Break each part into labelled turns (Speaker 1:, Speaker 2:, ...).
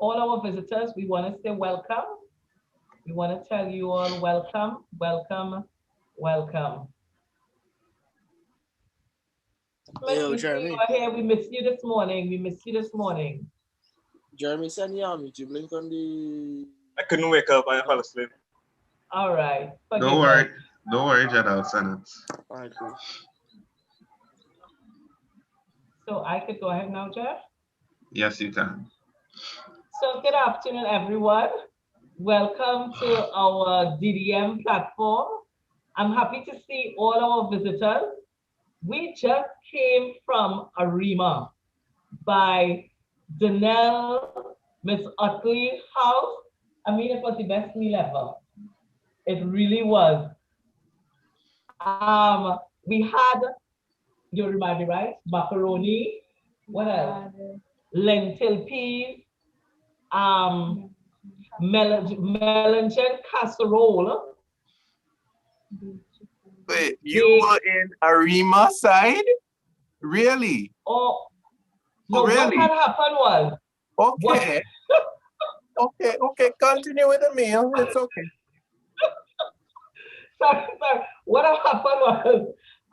Speaker 1: all our visitors, we want to say welcome. We want to tell you all welcome, welcome, welcome. Smith,
Speaker 2: Yo,
Speaker 1: we see you
Speaker 2: Jeremy.
Speaker 1: are here. We missed you this morning. We missed you this morning.
Speaker 2: Jeremy, send you on you blink on the.
Speaker 3: I couldn't wake up. I fell asleep.
Speaker 1: All right.
Speaker 4: Don't
Speaker 1: Forgive
Speaker 4: worry.
Speaker 1: us.
Speaker 4: Don't worry, Jed. I'll send it.
Speaker 2: All right, cool.
Speaker 1: So I could go ahead now, Jeff.
Speaker 4: Yes, you can.
Speaker 1: So good afternoon, everyone. Welcome to our DDM platform. I'm happy to see all our visitors. We just came from Arima by Danelle, Miss Utley House. I mean, it was the best meal ever. It really was. We had, you remind me, right? Macaroni. What else? Lentil peas. Melangen casserole.
Speaker 5: Wait, you were in Arima side? Really?
Speaker 1: Oh, no,
Speaker 5: really?
Speaker 1: what had happened was.
Speaker 5: Okay. Okay, continue with the meal. It's okay.
Speaker 1: sorry. What had happened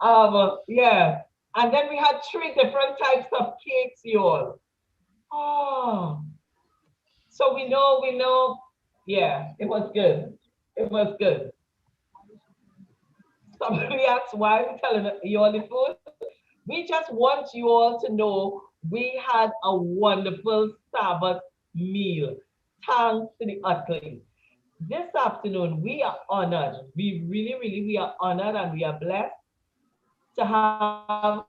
Speaker 1: was, yeah. And then we had 3 different types of cakes, y'all. Oh. So we know, yeah, it was good. It was good. Somebody asked why we telling you all the food. We just want you all to know we had a wonderful Sabbath meal. Thanks to the Utley. This afternoon, we are honored. We really are honored and we are blessed to have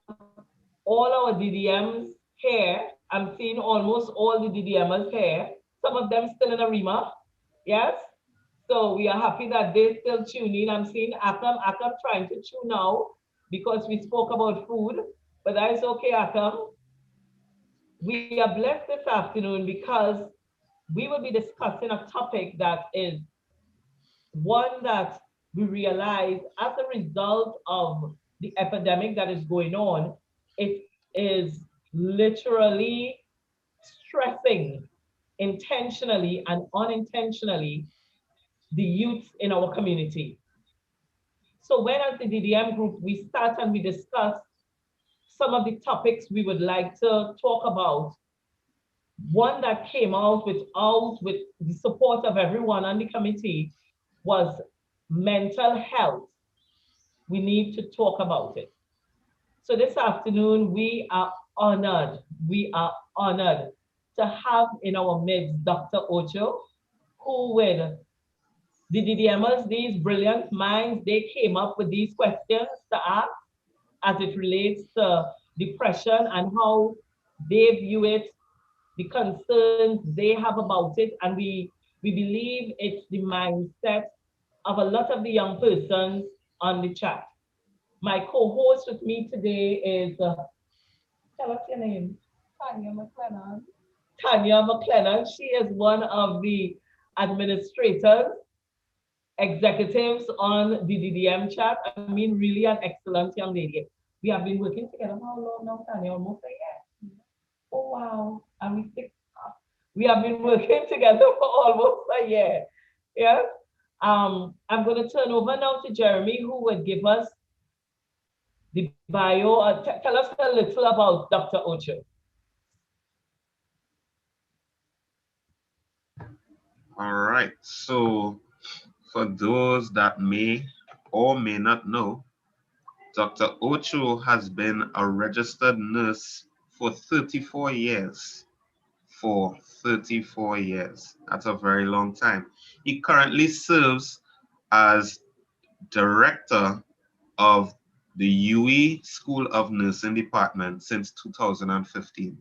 Speaker 1: all our DDMs here. I'm seeing almost all the DDMers here. Some of them still in Arima, yes? So we are happy that they still tune in. I'm seeing Akam trying to tune now because we spoke about food, but that is okay, Akam. We are blessed this afternoon because we will be discussing a topic that is one that we realize as a result of the epidemic that is going on, it is literally stressing intentionally and unintentionally the youth in our community. So when as the DDM group, we start and we discuss some of the topics we would like to talk about, one that came out with the support of everyone on the committee was mental health. We need to talk about it. So this afternoon, we are honored to have in our midst Dr. Ocho, who with the DDMers, these brilliant minds, they came up with these questions to ask as it relates to depression and how they view it, the concerns they have about it, and we believe it's the mindset of a lot of the young persons on the chat. My co-host with me today is, tell us your name. Tanya McLennan. Tanya McLennan, she is one of the administrators, executives on the DDM chat. I mean, really an excellent young lady. We have been working together how long now, Tanya? Almost a year. Oh, wow. And we have been working together for almost a year. Yes. I'm going to turn over now to Jeremy, who will give us the bio. Tell us a little about Dr. Ocho.
Speaker 4: All right. So for those that may or may not know, Dr. Ocho has been a registered nurse for 34 years. For 34 years. That's a very long time. He currently serves as director of the UWI School of Nursing Department since 2015.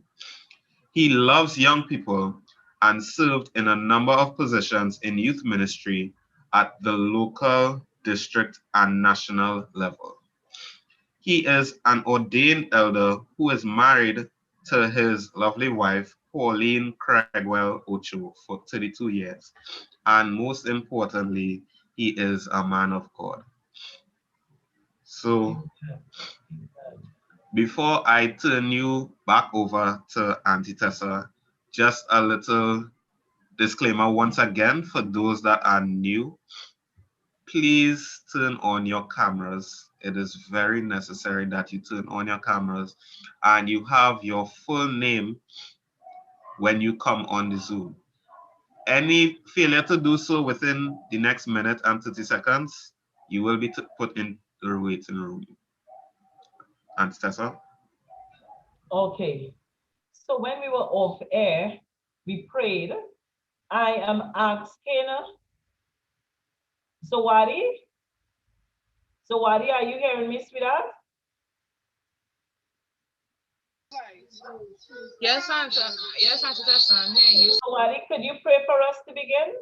Speaker 4: He loves young people and served in a number of positions in youth ministry at the local, district, and national level. He is an ordained elder who is married to his lovely wife, Pauline Craigwell Ocho, for 32 years. And most importantly, he is a man of God. So before I turn you back over to Auntie Tessa, just a little Disclaimer once again, for those that are new, please turn on your cameras. It is very necessary that you turn on your cameras and you have your full name when you come on the Zoom. Any failure to do so within the next minute and 30 seconds, you will be put in the waiting room. And Tessa?
Speaker 1: Okay. So when we were off air, we prayed. I am asking Sawadi. Sawadi, are you hearing me, sweetheart?
Speaker 6: Yes, Auntie. Yes, Auntie Tessa, I'm hearing you.
Speaker 1: Sawadi, could you pray for us to begin?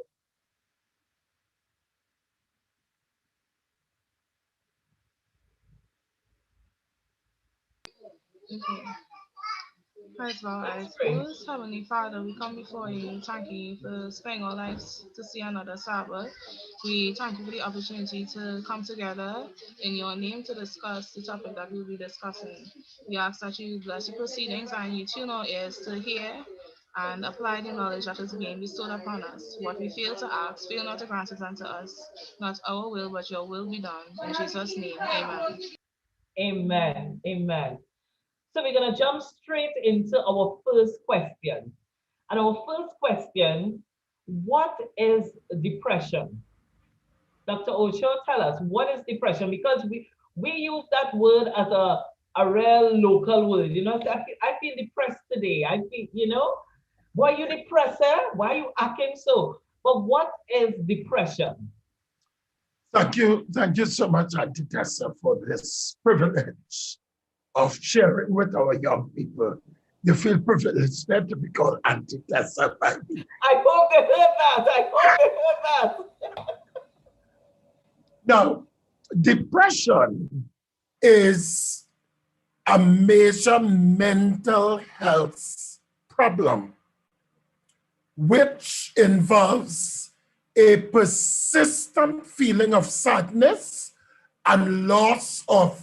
Speaker 6: Okay. Praise God, I
Speaker 1: Let's pray.
Speaker 6: suppose. Heavenly Father, we come before you, thanking you for sparing our lives to see another Sabbath. We thank you for the opportunity to come together in your name to discuss the topic that we'll be discussing. We ask that you bless the proceedings and you tune our ears to hear and apply the knowledge that is being bestowed upon us. What we fail to ask, fail not to grant it unto us. Not our will, but your will be done. In Jesus' name, amen.
Speaker 1: Amen. Amen. So we're going to jump straight into our first question. And our first question, what is depression? Dr. Osho, tell us, what is depression? Because we use that word as a real local word. You know, so I feel depressed today. I feel, you know, why are you depressed, sir? Why are you acting so? But what is depression?
Speaker 5: Thank you so much, Auntie Tessa, for this privilege of sharing with our young people. You feel privileged not to be called Auntie Tessa by me.
Speaker 1: I hope they heard that. I hope they heard that.
Speaker 5: Now, depression is a major mental health problem, which involves a persistent feeling of sadness and loss of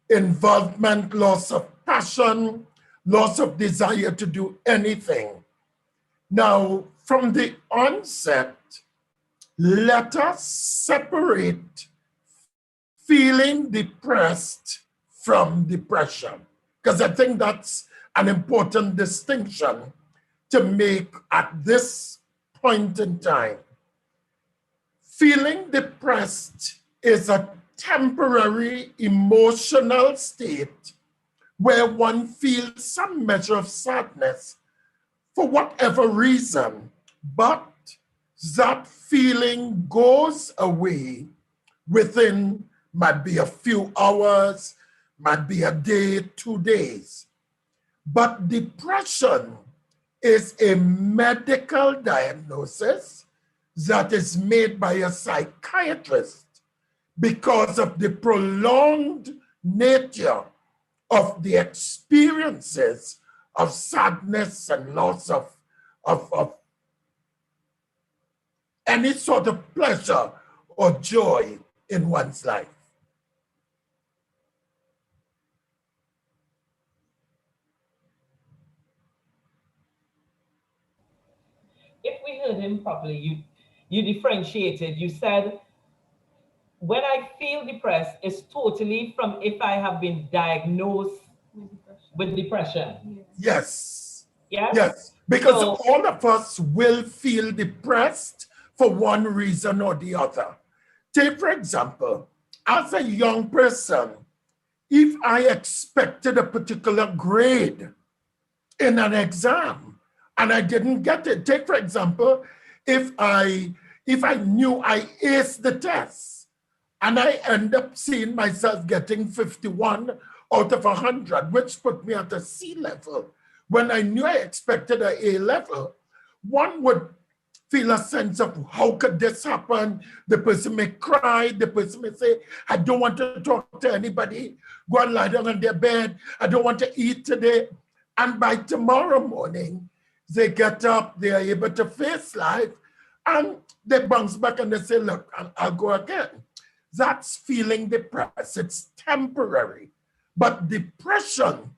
Speaker 5: involvement, loss of passion, loss of desire to do anything. Now, from the onset, let us separate feeling depressed from depression, because I think that's an important distinction to make at this point in time. Feeling depressed is a temporary emotional state where one feels some measure of sadness for whatever reason, but that feeling goes away within, might be a few hours, might be a day, 2 days. But depression is a medical diagnosis that is made by a psychiatrist because of the prolonged nature of the experiences of sadness and loss of any sort of pleasure or joy in one's life.
Speaker 1: If we heard him properly, you differentiated. You said, when I feel depressed, it's totally from if I have been diagnosed with depression.
Speaker 5: Yes.
Speaker 1: Yes?
Speaker 5: Yes. Because
Speaker 1: So-
Speaker 5: all of us will feel depressed for one reason or the other. Take, for example, as a young person, if I expected a particular grade in an exam and I didn't get it, take, for example, if I knew I aced the test and I end up seeing myself getting 51 out of 100, which put me at a C level, when I knew I expected an A level, one would feel a sense of how could this happen? The person may cry, the person may say, I don't want to talk to anybody, go and lie down on their bed, I don't want to eat today. And by tomorrow morning, they get up, they are able to face life, and they bounce back and they say, look, I'll go again. That's feeling depressed, it's temporary. But depression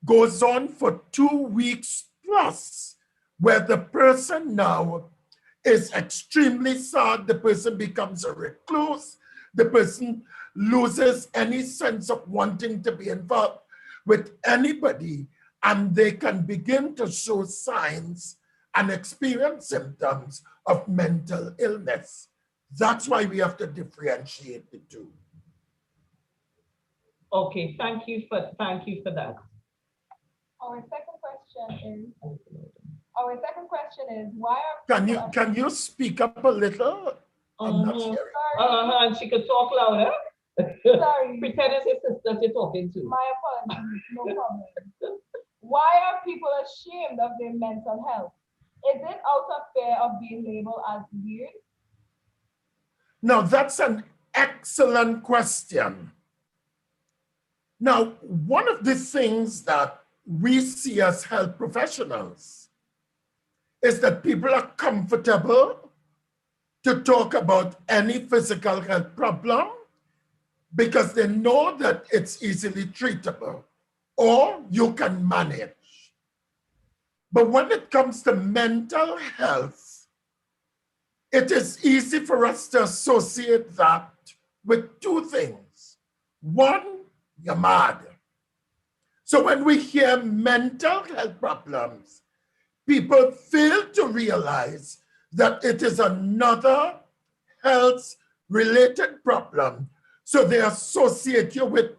Speaker 5: goes on for 2 weeks plus where the person now is extremely sad, the person becomes a recluse, the person loses any sense of wanting to be involved with anybody, and they can begin to show signs and experience symptoms of mental illness. That's why we have to differentiate the two.
Speaker 1: Okay, thank you for that.
Speaker 7: Our second question is why are
Speaker 5: Can you speak up a little? I'm not hearing.
Speaker 1: And she could talk louder.
Speaker 7: Sorry.
Speaker 1: Pretend it's his sister you're talking to.
Speaker 7: My apologies, no problem. Why are people ashamed of their mental health? Is it out of fear of being labeled as weird?
Speaker 5: Now, that's an excellent question. Now, one of the things that we see as health professionals is that people are comfortable to talk about any physical health problem because they know that it's easily treatable or you can manage. But when it comes to mental health, it is easy for us to associate that with two things. One, you're mad. So when we hear mental health problems, people fail to realize that it is another health-related problem. So they associate you with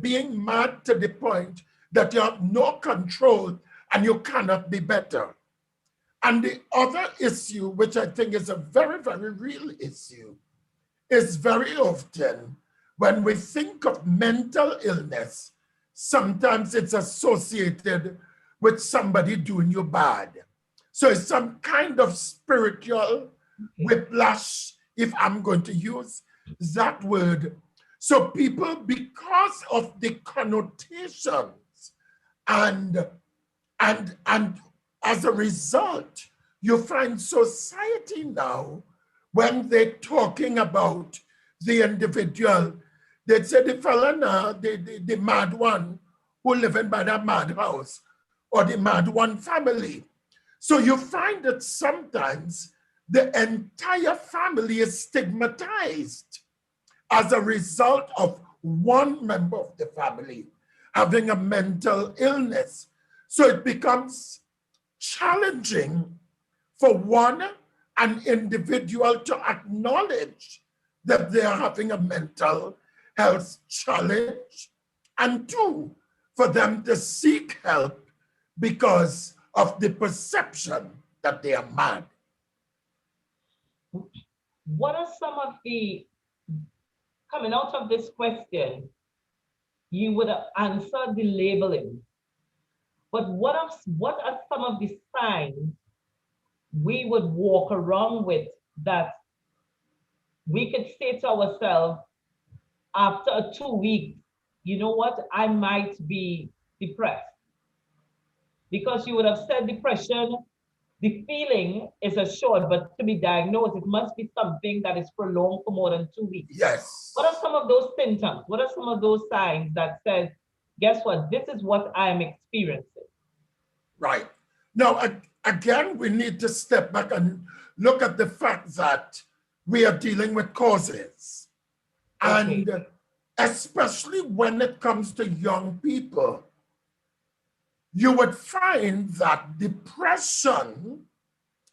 Speaker 5: being mad to the point that you have no control and you cannot be better. And the other issue, which I think is a very, very real issue, is very often when we think of mental illness, sometimes it's associated with somebody doing you bad. So it's some kind of spiritual whiplash, if I'm going to use that word. So people, because of the connotations and as a result, you find society now, when they're talking about the individual, they say the fella now, the mad one who living by that mad house, or the mad one family. So you find that sometimes the entire family is stigmatized as a result of one member of the family having a mental illness. So it becomes challenging for an individual to acknowledge that they are having a mental health challenge, and two, for them to seek help because of the perception that they are mad.
Speaker 1: What are some of the, coming out of this question, you would have answered the labeling, but what are some of the signs we would walk around with that we could say to ourselves after 2 weeks, you know what, I might be depressed? Because you would have said depression, the feeling is assured, but to be diagnosed, it must be something that is prolonged for more than 2 weeks.
Speaker 5: Yes.
Speaker 1: What are some of those symptoms? What are some of those signs that says, guess what, this is what I'm experiencing? Right.
Speaker 5: Now, again, we need to step back and look at the fact that we are dealing with causes. Okay. And especially when it comes to young people, you would find that depression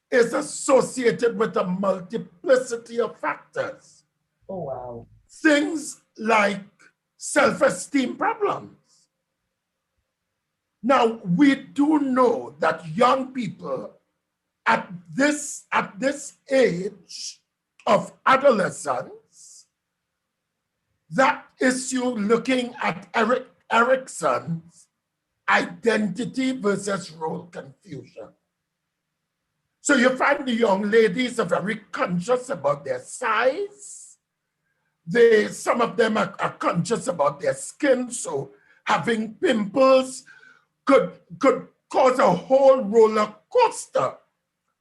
Speaker 5: is associated with a multiplicity of factors.
Speaker 1: Oh, wow.
Speaker 5: Things like self-esteem problems. Now, we do know that young people at this age of adolescence, that issue looking at Erik Erikson's identity versus role confusion. So you find the young ladies are very conscious about their size. Some of them are conscious about their skin, so having pimples could cause a whole roller coaster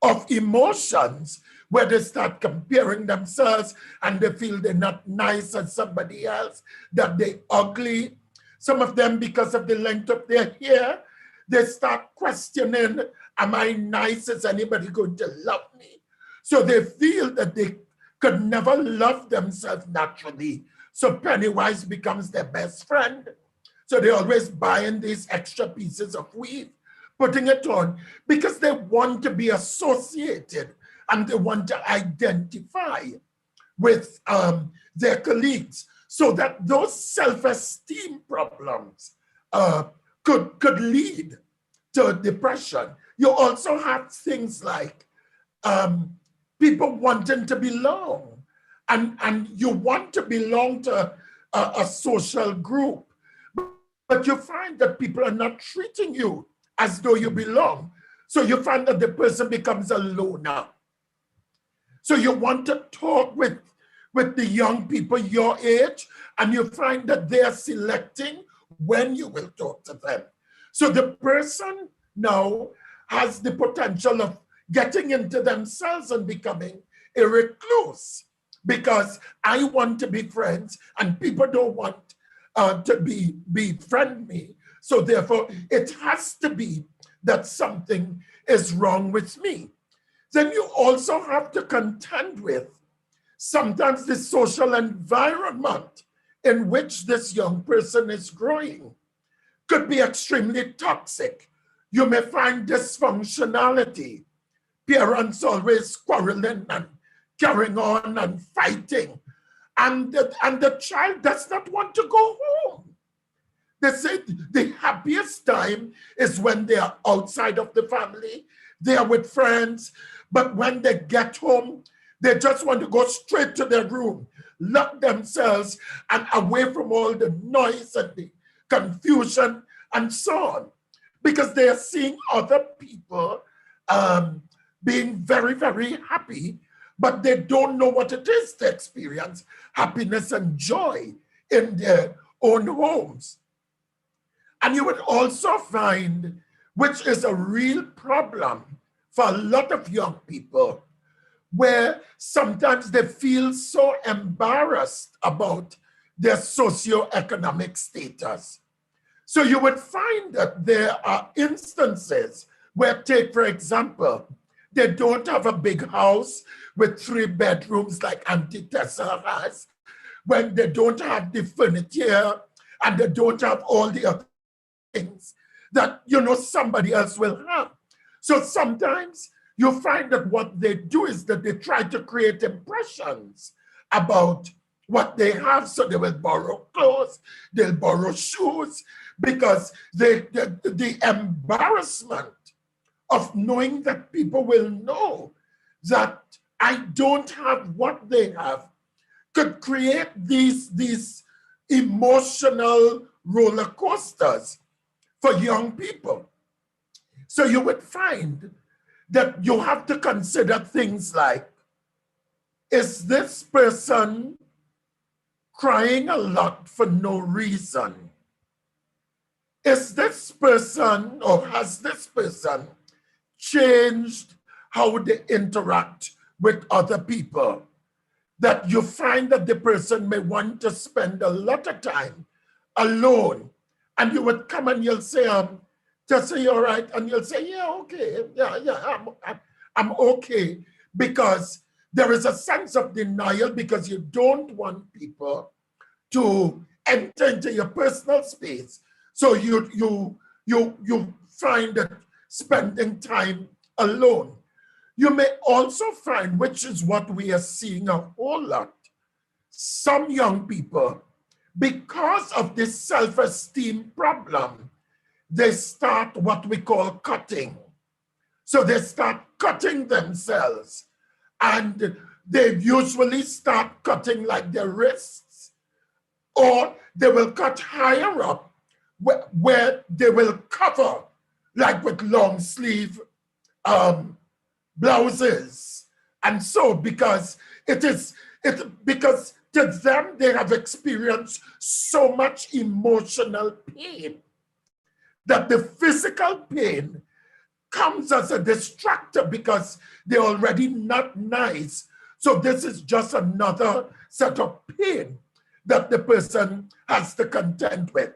Speaker 5: of emotions where they start comparing themselves and they feel they're not nice as somebody else, that they're ugly. Some of them, because of the length of their hair, they start questioning Am I nice? Is anybody going to love me? So they feel that they could never love themselves naturally. So Pennywise becomes their best friend. So they're always buying these extra pieces of weave, putting it on, because they want to be associated and they want to identify with their colleagues, so that those self-esteem problems could lead to depression. You also have things like people wanting to belong, and you want to belong to a social group, but you find that people are not treating you as though you belong. So you find that the person becomes a loner. So you want to talk with the young people your age, and you find that they are selecting when you will talk to them. So the person now has the potential of getting into themselves and becoming a recluse, because I want to be friends and people don't want to befriend me. So therefore, it has to be that something is wrong with me. Then you also have to contend with sometimes the social environment in which this young person is growing could be extremely toxic. You may find dysfunctionality, parents always quarreling and carrying on and fighting, and the child does not want to go home. They say the happiest time is when they are outside of the family, they are with friends, but when they get home, they just want to go straight to their room, lock themselves, and away from all the noise and the confusion and so on, because they are seeing other people being very, very happy, but they don't know what it is to experience happiness and joy in their own homes. And you would also find, which is a real problem for a lot of young people, where sometimes they feel so embarrassed about their socioeconomic status. So you would find that there are instances where, take for example, they don't have a big house with 3 bedrooms like Auntie Tessa has, when they don't have the furniture and they don't have all the other things that, you know, somebody else will have. So sometimes you find that what they do is that they try to create impressions about what they have. So they will borrow clothes, they'll borrow shoes, because the embarrassment of knowing that people will know that I don't have what they have could create these emotional roller coasters for young people. So you would find that you have to consider things like, is this person crying a lot for no reason? Is this person, or has this person changed how they interact with other people? That you find that the person may want to spend a lot of time alone, and you would come and you'll say, Tessa, you all right? And you'll say, yeah, okay, yeah, I'm okay, because there is a sense of denial, because you don't want people to enter into your personal space. So you find that spending time alone. You may also find, which is what we are seeing a whole lot, some young people, because of this self-esteem problem, they start what we call cutting. So they start cutting themselves, and they usually start cutting like their wrists, or they will cut higher up where they will cover, like with long sleeve blouses. And so because because to them, they have experienced so much emotional pain that the physical pain comes as a distractor, because they're already not nice. So this is just another set of pain that the person has to contend with.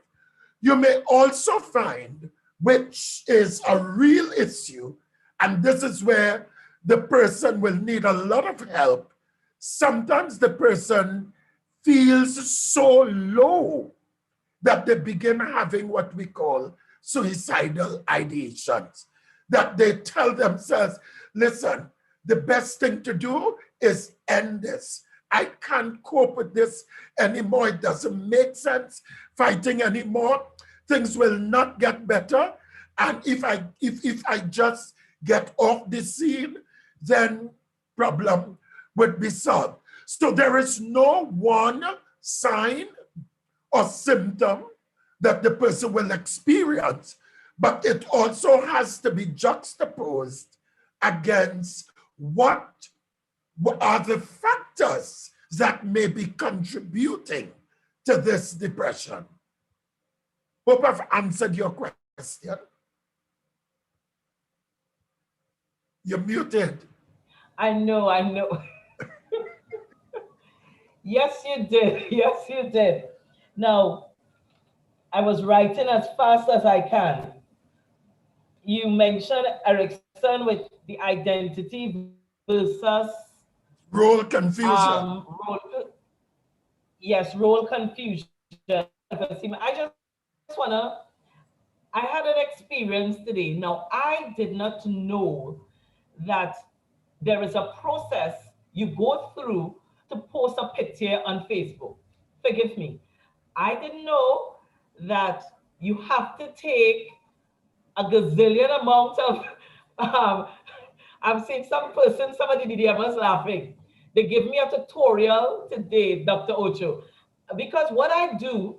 Speaker 5: You may also find, which is a real issue, And this is where the person will need a lot of help. Sometimes the person feels so low that they begin having what we call suicidal ideations, that they tell themselves, listen, the best thing to do is end this. I can't cope with this anymore. It doesn't make sense fighting anymore. Things will not get better. And if I just get off the scene, then problem would be solved. So there is no one sign or symptom that the person will experience, but it also has to be juxtaposed against what are the factors that may be contributing to this depression. Hope I've answered your question. You're muted.
Speaker 1: I know. Yes, you did. Yes, you did. Now, I was writing as fast as I can. You mentioned Erickson with the identity versus
Speaker 5: role confusion.
Speaker 1: Role confusion. I had an experience today. Now, I did not know that there is a process you go through to post a picture on Facebook. Forgive me. I didn't know that you have to take a gazillion amount of, I've seen somebody the DMs laughing. They give me a tutorial today, Dr. Ocho, because what I do,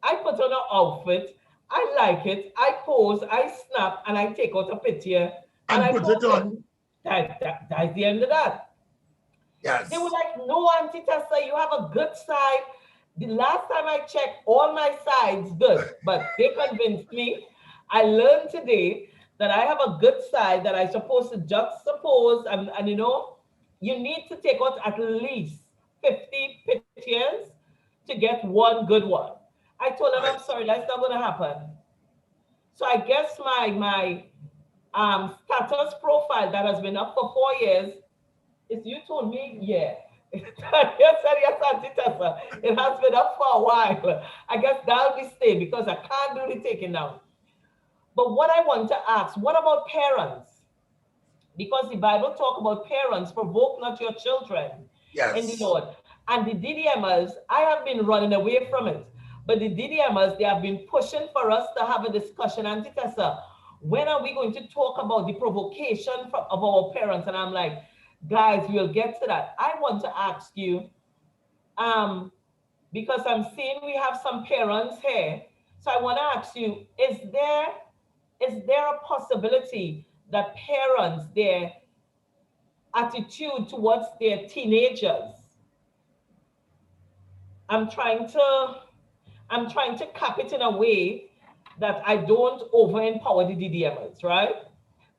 Speaker 1: I put on an outfit, I like it, I pose, I snap, and I take out a picture.
Speaker 5: And I put it on.
Speaker 1: That's the end of that.
Speaker 5: Yes.
Speaker 1: They were like, no, Auntie Tessa, you have a good side. The last time I checked, all my sides good, but they convinced me. I learned today that I have a good side that I'm supposed to juxtapose, and you know, you need to take out at least 50 pictures to get one good one. I told them, I'm sorry, that's not going to happen. So I guess my status profile that has been up for 4 years is, you told me, yeah. yes, Auntie Tessa. It has been up for a while. I guess that'll be staying because I can't do the taking down. But what I want to ask, what about parents? Because the Bible talk about parents, provoke not your children in the Lord. And the DDMers, I have been running away from it. But the DDMers, they have been pushing for us to have a discussion. Auntie Tessa, when are we going to talk about the provocation of our parents? And I'm like, guys, we'll get to that. I want to ask you, because I'm seeing we have some parents here. So I want to ask you, is there a possibility that parents, their attitude towards their teenagers, I'm trying to cap it in a way that I don't over-empower the DDMers, right?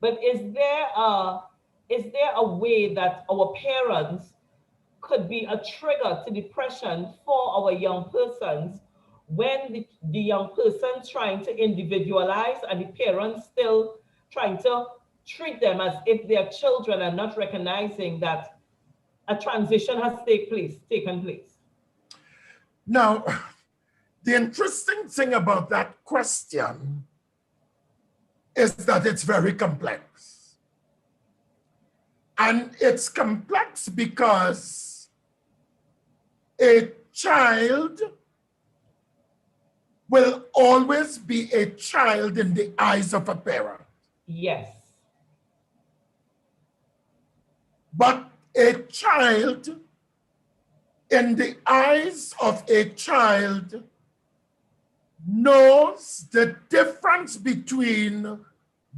Speaker 1: But is there a way that our parents could be a trigger to depression for our young persons when the young person's trying to individualize and the parents still trying to treat them as if they're children and not recognizing that a transition has taken place?
Speaker 5: Now, the interesting thing about that question is that it's very complex. And it's complex because a child will always be a child in the eyes of a parent.
Speaker 1: Yes.
Speaker 5: But a child in the eyes of a child knows the difference between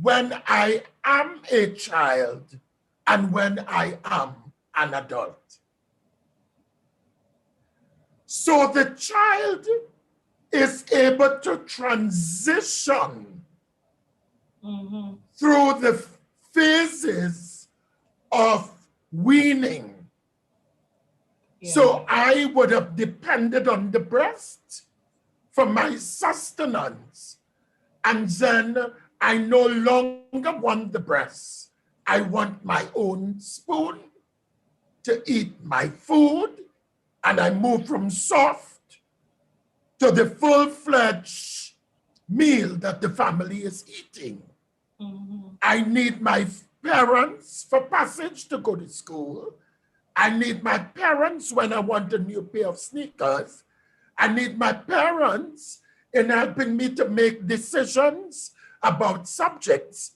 Speaker 5: when I am a child and when I am an adult. So the child is able to transition through the phases of weaning. Yeah. So I would have depended on the breast for my sustenance, and then I no longer want the breast I want my own spoon to eat my food, and I move from soft to the full-fledged meal that the family is eating. I need my parents for passage to go to school. I need my parents when I want a new pair of sneakers. I need my parents in helping me to make decisions about subjects.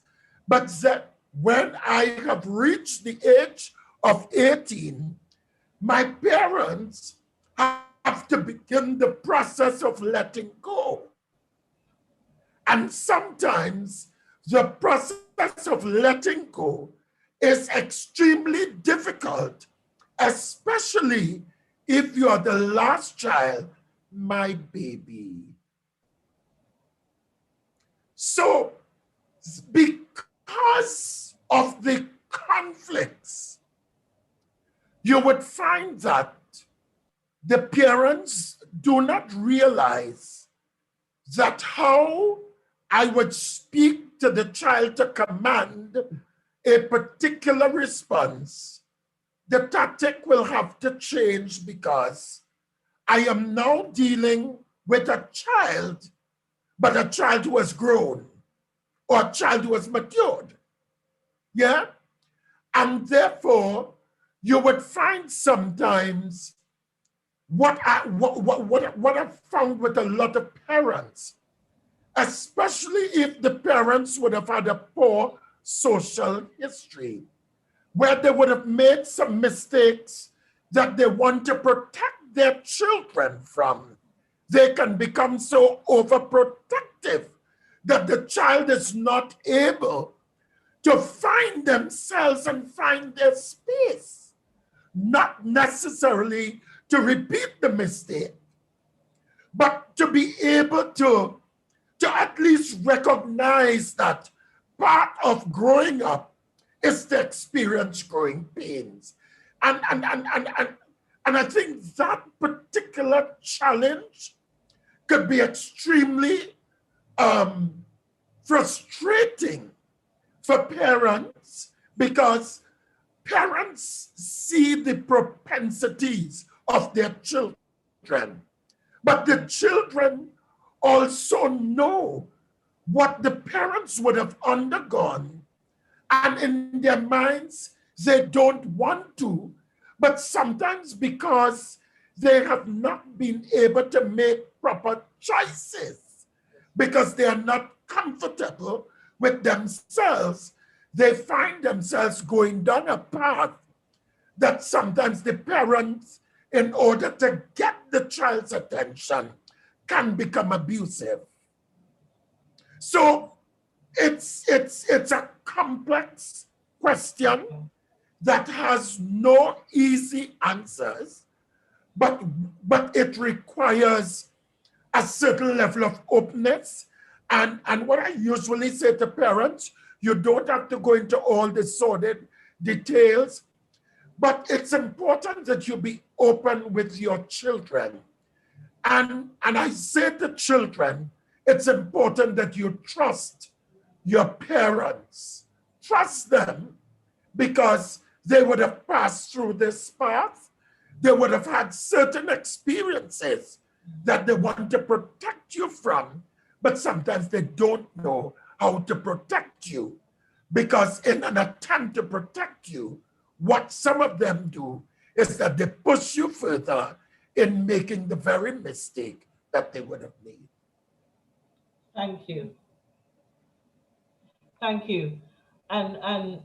Speaker 5: But that when I have reached the age of 18, my parents have to begin the process of letting go. And sometimes the process of letting go is extremely difficult, especially if you are the last child, my baby. So, because of the conflicts, you would find that the parents do not realize that how I would speak to the child to command a particular response, the tactic will have to change because I am now dealing with a child, but a child who has grown or a child who has matured. Yeah? And therefore, you would find sometimes what I've found with a lot of parents, especially if the parents would have had a poor social history, where they would have made some mistakes that they want to protect their children from. They can become so overprotective that the child is not able to find themselves and find their space, not necessarily to repeat the mistake, but to be able to at least recognize that part of growing up is to experience growing pains. And I think that particular challenge could be extremely frustrating for parents, because parents see the propensities of their children, but the children also know what the parents would have undergone, and in their minds they don't want to, but sometimes because they have not been able to make proper choices, because they are not comfortable with themselves, they find themselves going down a path that sometimes the parents, in order to get the child's attention, can become abusive. So it's a complex question that has no easy answers, but it requires a certain level of openness. And what I usually say to parents, you don't have to go into all the sordid details, but it's important that you be open with your children. And I say to children, it's important that you trust your parents. Trust them, because they would have passed through this path. They would have had certain experiences that they want to protect you from, but sometimes they don't know how to protect you, because in an attempt to protect you, what some of them do is that they push you further in making the very mistake that they would have made.
Speaker 1: Thank you. Thank you. And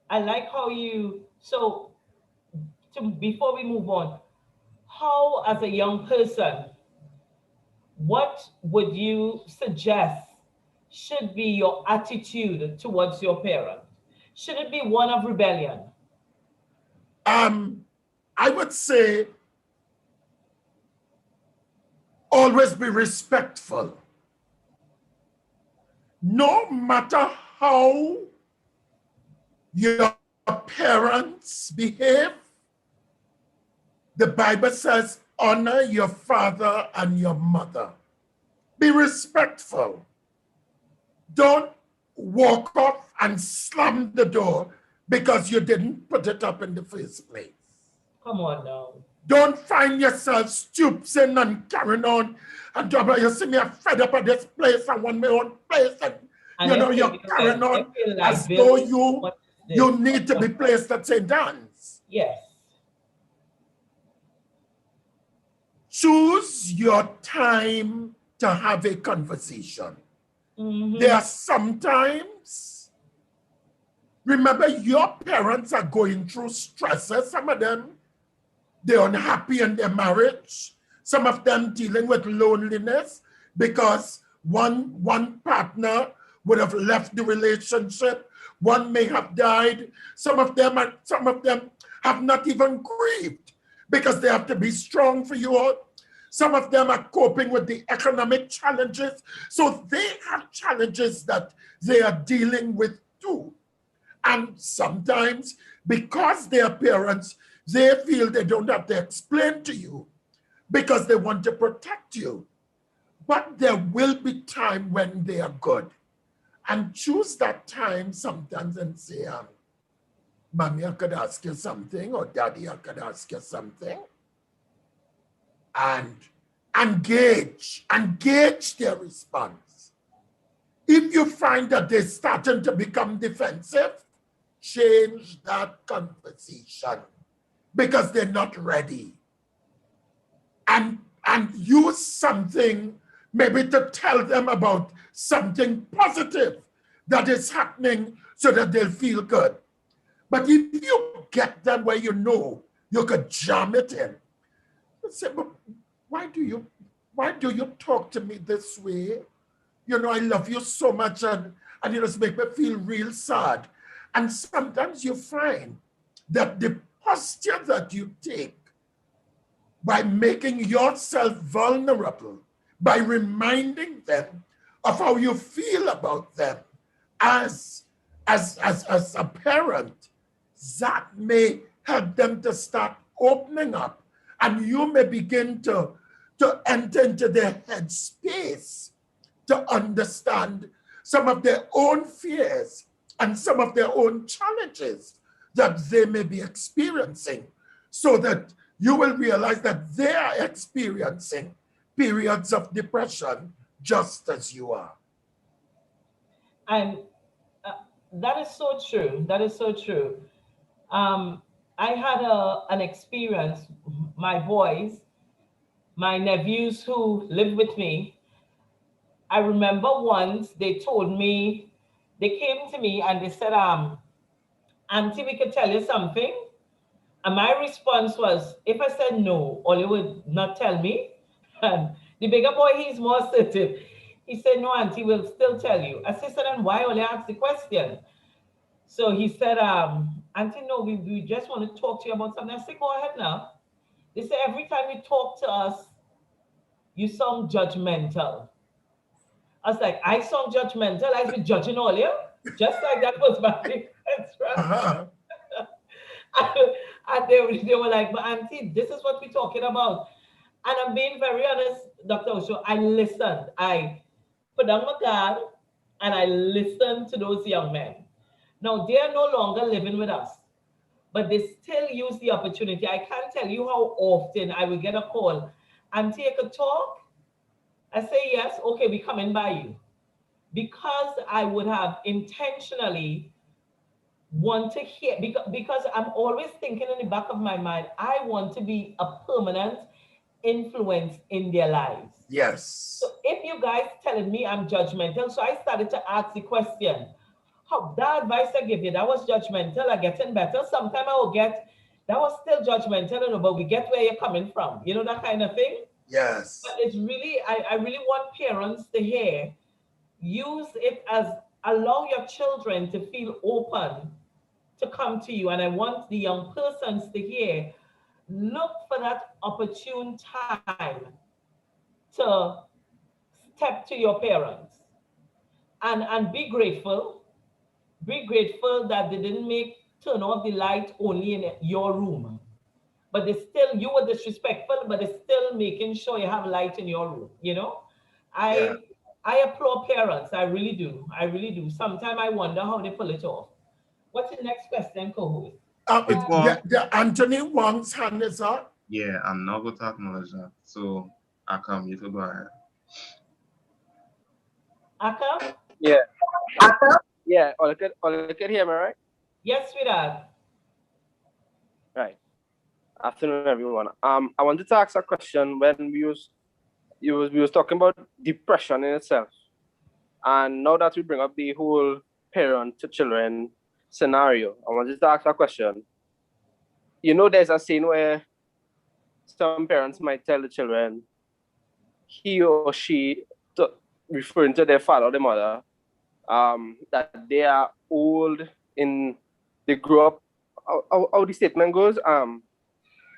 Speaker 1: I like how you, so before we move on, how as a young person, what would you suggest should be your attitude towards your parent? Should it be one of rebellion?
Speaker 5: I would say always be respectful. No matter how your parents behave, the Bible says, honor your father and your mother. Be respectful. Don't walk off and slam the door because you didn't put it up in the first place.
Speaker 1: Come on now.
Speaker 5: Don't find yourself stooping and carrying on and talk about, you see me, I'm fed up at this place, I want my own place. And you know, you're carrying on as though you need to be placed at St. Anne's.
Speaker 1: Yes.
Speaker 5: Choose your time to have a conversation.
Speaker 1: Mhm.
Speaker 5: There are sometimes, remember, your parents are going through stresses. Some of them, they're unhappy in their marriage. Some of them dealing with loneliness because one partner would have left the relationship. One may have died. Some of them have not even grieved because they have to be strong for you all. Some of them are coping with the economic challenges. So they have challenges that they are dealing with too. And sometimes, because they are parents, they feel they don't have to explain to you because they want to protect you. But there will be time when they are good. And choose that time sometimes and say, Mommy, I could ask you something, or Daddy, I could ask you something. And engage their response. If you find that they're starting to become defensive, change that conversation because they're not ready. And use something maybe to tell them about something positive that is happening so that they'll feel good. But if you get them where you know you could jam it in, say, but why do you talk to me this way? You know, I love you so much and you just make me feel real sad. And sometimes you find that the posture that you take by making yourself vulnerable, by reminding them of how you feel about them as a parent, that may help them to start opening up, and you may begin to enter into their head space to understand some of their own fears and some of their own challenges that they may be experiencing, so that you will realize that they are experiencing periods of depression just as you are.
Speaker 1: And that is so true. That is so true. I had an experience, my boys, my nephews who live with me. I remember once they told me, they came to me and they said, Auntie, we could tell you something. And my response was, if I said no, Ollie would not tell me. And the bigger boy, he's more assertive. He said, no, Auntie, we'll still tell you. I said, then why Ollie asked the question? So he said, Auntie, no, we just want to talk to you about something. I said, go ahead now. They said, every time you talk to us, you sound judgmental. I was like, I sound judgmental. I've been judging all you. Just like that was my defense, right?
Speaker 5: Uh-huh.
Speaker 1: And they were like, but Auntie, this is what we're talking about. And I'm being very honest, Dr. Osho, I listened. I put down my guard and I listened to those young men. Now, they are no longer living with us, but they still use the opportunity. I can't tell you how often I will get a call. Auntie, I could talk? I say, yes, okay, we coming by you. Because I would have intentionally want to hear, because I'm always thinking in the back of my mind, I want to be a permanent influence in their lives.
Speaker 5: Yes.
Speaker 1: So if you guys telling me I'm judgmental, so I started to ask the question, how that advice I give you, that was judgmental, I getting better. Sometimes I will get, that was still judgmental, but we get where you're coming from. You know, that kind of thing?
Speaker 5: Yes.
Speaker 1: But it's really, I really want parents to hear, use it as, allow your children to feel open to come to you. And I want the young persons to hear, look for that opportune time to step to your parents and be grateful. Be grateful that they didn't turn off the light only in your room. But they still, you were disrespectful, but they're still making sure you have light in your room, you know? I applaud parents, I really do. I really do. Sometimes I wonder how they pull it off. What's the next question, co-host?
Speaker 5: The Anthony Wong's hand is up.
Speaker 4: Yeah, I'm not going to acknowledge that. So, Akam, you can go ahead.
Speaker 1: Akam?
Speaker 8: Yeah. Yeah, all you can hear me, right?
Speaker 1: Yes, sweetheart.
Speaker 8: Right. Afternoon, everyone. I wanted to ask a question when we was talking about depression in itself. And now that we bring up the whole parent to children scenario, I wanted to ask a question. You know, there's a scene where some parents might tell the children, he or she, referring to their father or their mother, that they are old they grew up, how the statement goes,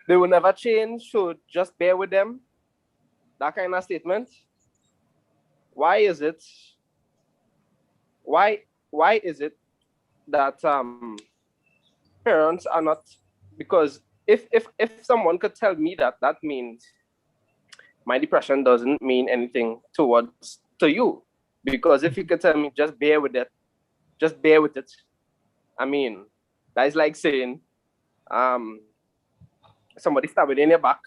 Speaker 8: they will never change, so just bear with them. That kind of statement. Why is it that parents are not, because if someone could tell me that means my depression doesn't mean anything to you. Because if you could tell me just bear with it, I mean, that is like saying somebody stabbing you in your back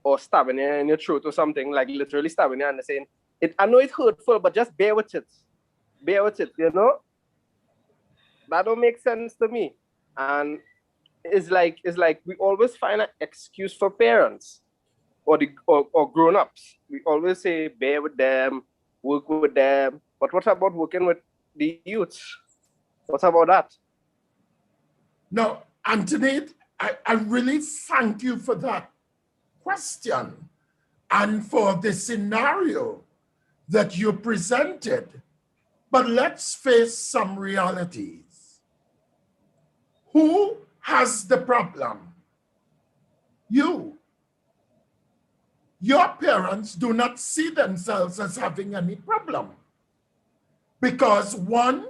Speaker 8: or stabbing you in your throat or something, like literally stabbing you and saying, I know it's hurtful, but just bear with it. Bear with it, you know? That don't make sense to me. And it's like we always find an excuse for parents or grown-ups. We always say bear with them, work with them. But what about working with the youth? What about that?
Speaker 5: No, Anthony, I really thank you for that question and for the scenario that you presented. But let's face some realities. Who has the problem? You. Your parents do not see themselves as having any problem because one,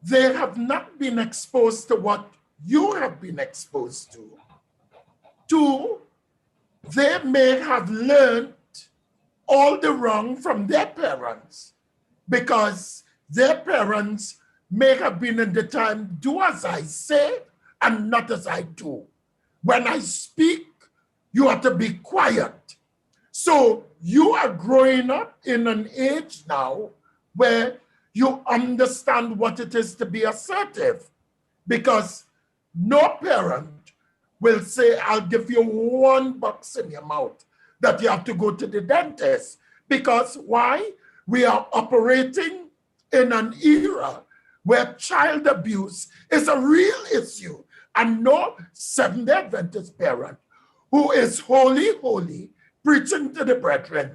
Speaker 5: they have not been exposed to what you have been exposed to. Two, they may have learned all the wrong from their parents because their parents may have been in the time, do as I say and not as I do. When I speak, you have to be quiet. So you are growing up in an age now where you understand what it is to be assertive, because no parent will say, I'll give you $1 in your mouth that you have to go to the dentist. Because why? We are operating in an era where child abuse is a real issue, and no Seventh-day Adventist parent who is holy, preaching to the brethren,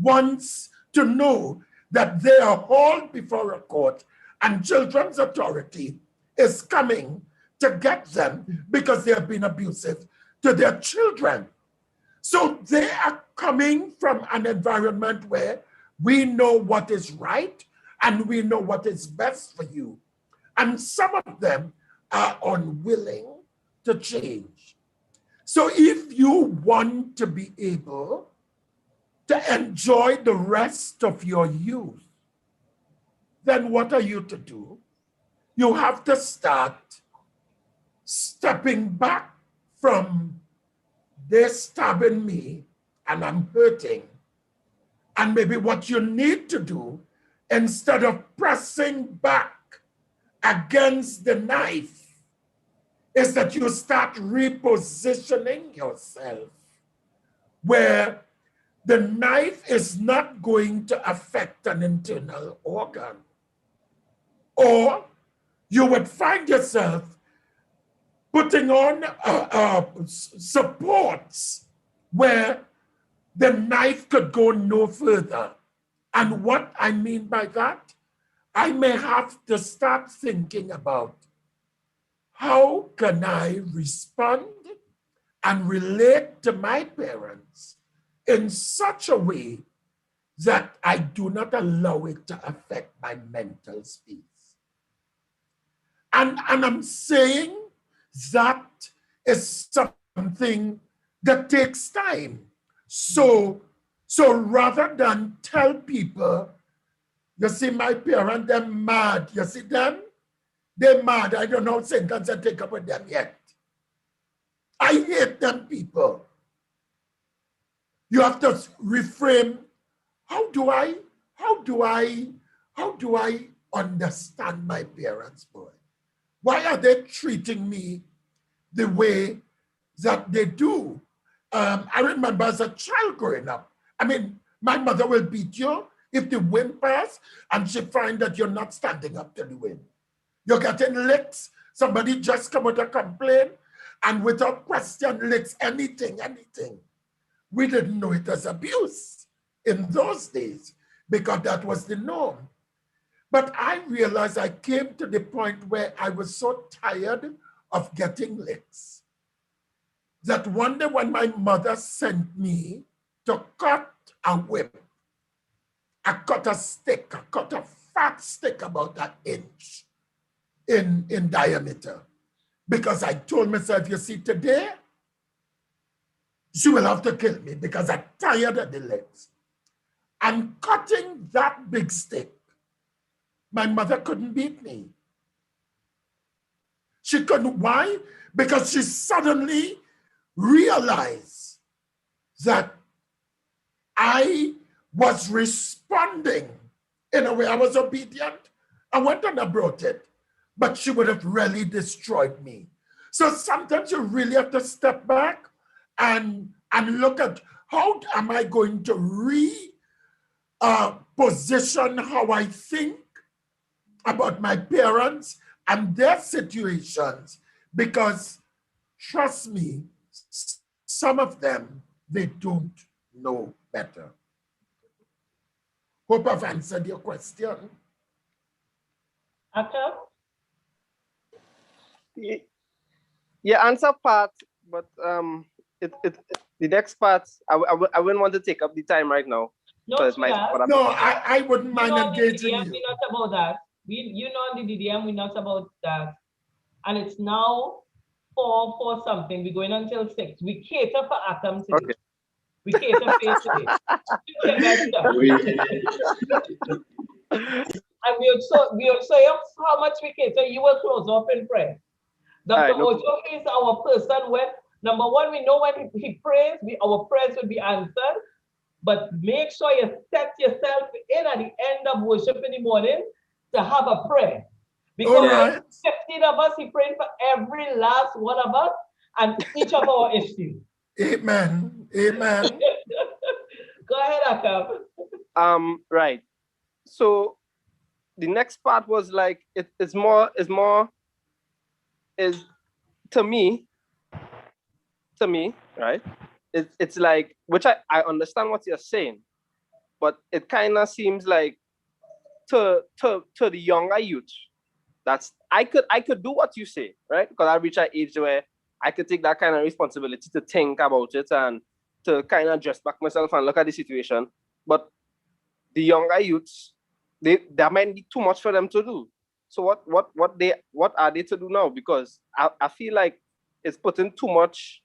Speaker 5: wants to know that they are hauled before a court and children's authority is coming to get them because they have been abusive to their children. So they are coming from an environment where we know what is right and we know what is best for you. And some of them are unwilling to change. So if you want to be able to enjoy the rest of your youth, then what are you to do? You have to start stepping back from they're stabbing me and I'm hurting. And maybe what you need to do, instead of pressing back against the knife, is that you start repositioning yourself where the knife is not going to affect an internal organ. Or you would find yourself putting on supports where the knife could go no further. And what I mean by that, I may have to start thinking about how can I respond and relate to my parents in such a way that I do not allow it to affect my mental space. And I'm saying that is something that takes time. So rather than tell people, you see my parents, they're mad, you see them? They're mad. I don't know St. John's and take up with them yet. I hate them people. You have to reframe. How do I understand my parents, boy? Why are they treating me the way that they do? I remember as a child growing up, I mean, my mother will beat you if the wind passes and she finds that you're not standing up to the wind. You're getting licks. Somebody just come with a complaint and without question licks anything. We didn't know it as abuse in those days because that was the norm. But I realized I came to the point where I was so tired of getting licks that one day when my mother sent me to cut a whip, I cut a stick, I cut a fat stick about an inch in diameter. Because I told myself, you see, today, she will have to kill me because I'm tired of the legs. And cutting that big stick, my mother couldn't beat me. She couldn't. Why? Because she suddenly realized that I was responding in a way. I was obedient. I went and I brought it, but she would have really destroyed me. So sometimes you really have to step back and look at how am I going to position how I think about my parents and their situations, because trust me, some of them, they don't know better. Hope I've answered your question.
Speaker 1: Akam?
Speaker 8: Yeah, answer part, but the next part, I wouldn't want to take up the time right now.
Speaker 1: No,
Speaker 5: I wouldn't mind engaging you.
Speaker 1: We're not about that. You know, on the DDM, we're not about that. And it's now 4 something. We're going until 6. We cater for Akam today. Okay. We cater for you today. And we'll say how much we cater. You will close off in prayer. Dr. Ocho is our person when, number one, we know when he prays, our prayers will be answered. But make sure you set yourself in at the end of worship in the morning to have a prayer. Because 15 of us, he prayed for every last one of us and each of our issues.
Speaker 5: Amen. Amen.
Speaker 1: Go ahead, Akam.
Speaker 8: Right. So the next part was like, it's more to me, right? It's like, which I understand what you're saying, but it kind of seems like to the younger youth, that's I could do what you say, right? Because I reach an age where I could take that kind of responsibility to think about it and to kind of dress back myself and look at the situation. But the younger youths, that might be too much for them to do. So what are they to do now? Because I feel like it's putting too much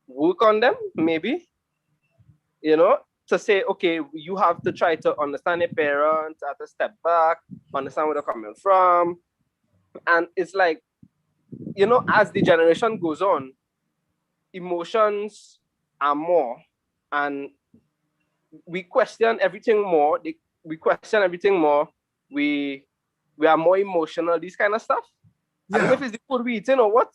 Speaker 8: work on them, maybe, to say, okay, you have to try to understand your parents, have to step back, understand where they're coming from. And it's like, as the generation goes on, emotions are more, and we question everything more. We question everything more. We are more emotional, this kind of stuff. Yeah. I don't know if it's the food we eating or what,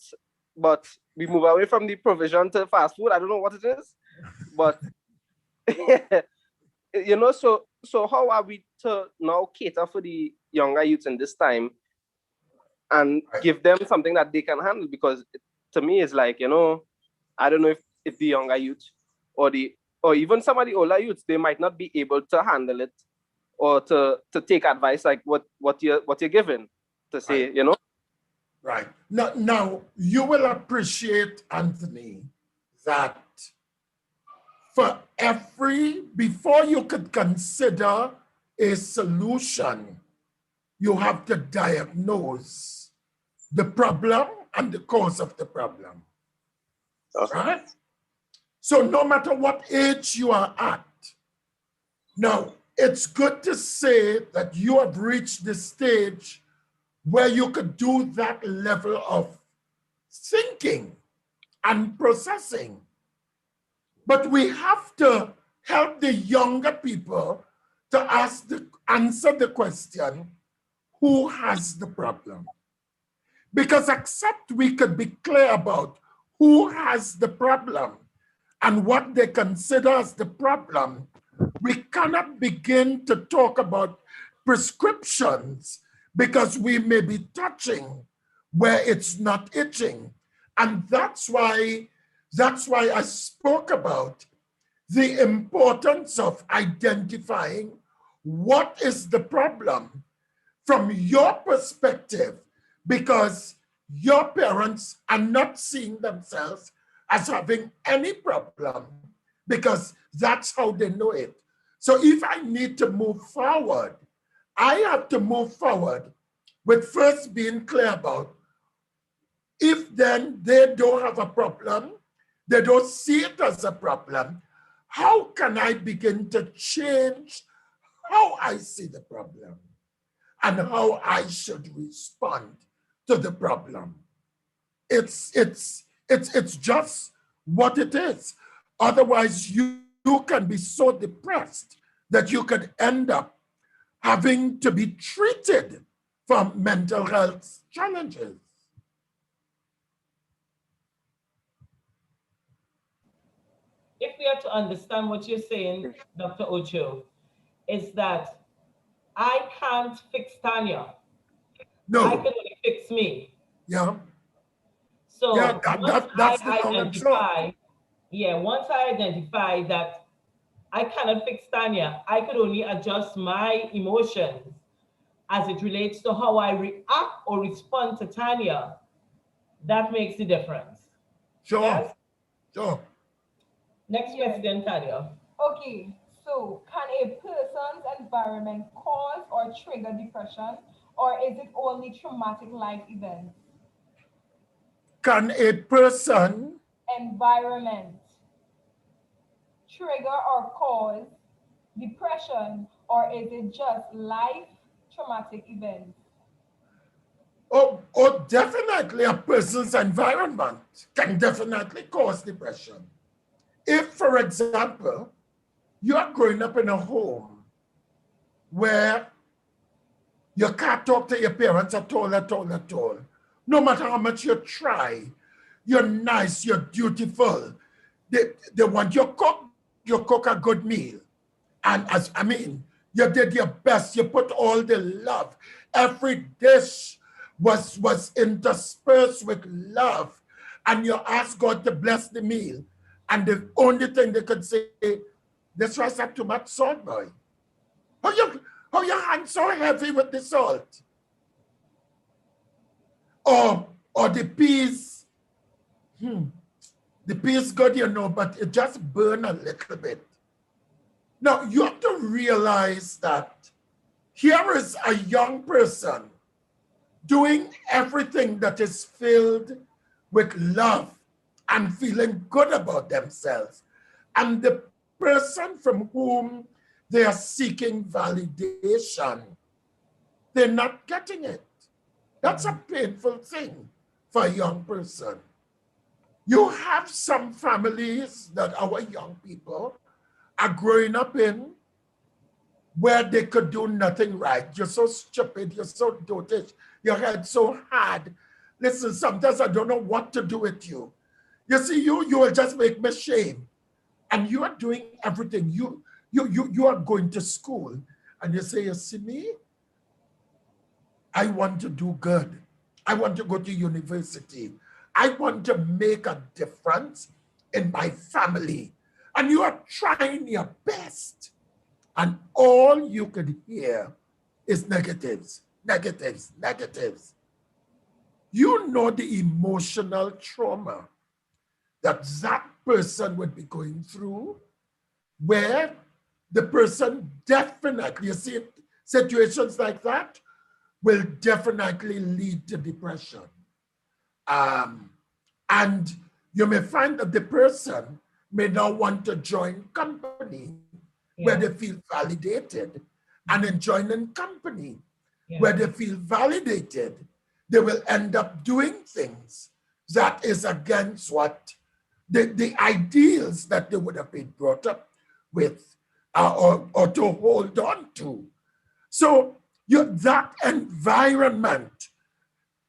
Speaker 8: but we move away from the provision to fast food. I don't know what it is, but so how are we to now cater for the younger youths in this time and give them something that they can handle? Because to me, it's like, I don't know if the younger youth or even some of the older youths, they might not be able to handle it or to take advice like what you're given to say,
Speaker 5: Right. Now, you will appreciate, Anthony, that before you could consider a solution, you have to diagnose the problem and the cause of the problem. Okay. Right? So no matter what age you are at, now, it's good to say that you have reached the stage where you could do that level of thinking and processing. But we have to help the younger people to answer the question, who has the problem? Because except we could be clear about who has the problem and what they consider as the problem, we cannot begin to talk about prescriptions because we may be touching where it's not itching. And that's why I spoke about the importance of identifying what is the problem from your perspective, because your parents are not seeing themselves as having any problem because that's how they know it. So if I need to move forward, I have to move forward with first being clear about if then they don't have a problem, they don't see it as a problem, how can I begin to change how I see the problem and how I should respond to the problem? It's just what it is. Otherwise, you can be so depressed that you could end up having to be treated for mental health challenges.
Speaker 1: If we are to understand what you're saying, Dr. Ocho, is that I can't fix Tanya.
Speaker 5: No.
Speaker 1: I can only fix me.
Speaker 5: Yeah.
Speaker 1: So
Speaker 5: yeah, that's the long and short.
Speaker 1: Once I identify that I cannot fix Tanya, I could only adjust my emotions as it relates to how I react or respond to Tanya. That makes the difference.
Speaker 5: Sure.
Speaker 1: Yes?
Speaker 5: Sure.
Speaker 1: Next question, Tanya.
Speaker 7: Okay, so can a person's environment cause or trigger depression, or is it only traumatic life events?
Speaker 5: Can a person
Speaker 7: environment trigger or cause depression, or is it just life traumatic events?
Speaker 5: Oh, definitely a person's environment can definitely cause depression. If, for example, you are growing up in a home where you can't talk to your parents at all, no matter how much you try, you're nice, you're dutiful, they want you cook a good meal. And you did your best, you put all the love. Every dish was interspersed with love. And you ask God to bless the meal. And the only thing they could say, this rice have too much salt, boy. How your hands so heavy with the salt? Or the peas, the peas good, but it just burn a little bit. Now, you have to realize that here is a young person doing everything that is filled with love and feeling good about themselves. And the person from whom they are seeking validation, they're not getting it. That's a painful thing for a young person. You have some families that our young people are growing up in where they could do nothing right. You're so stupid, you're so dotish, your head so hard. Listen, sometimes I don't know what to do with you. You see, you will just make me shame. And you are doing everything. You are going to school and you say, you see me? I want to do good. I want to go to university. I want to make a difference in my family. And you are trying your best. And all you could hear is negatives, negatives, negatives. You know the emotional trauma that person would be going through, where the person definitely, you see, situations like that will definitely lead to depression. And you may find that the person may not want to join company where they feel validated, and in joining company, where they feel validated, they will end up doing things that is against what the ideals that they would have been brought up with or to hold on to. So that environment,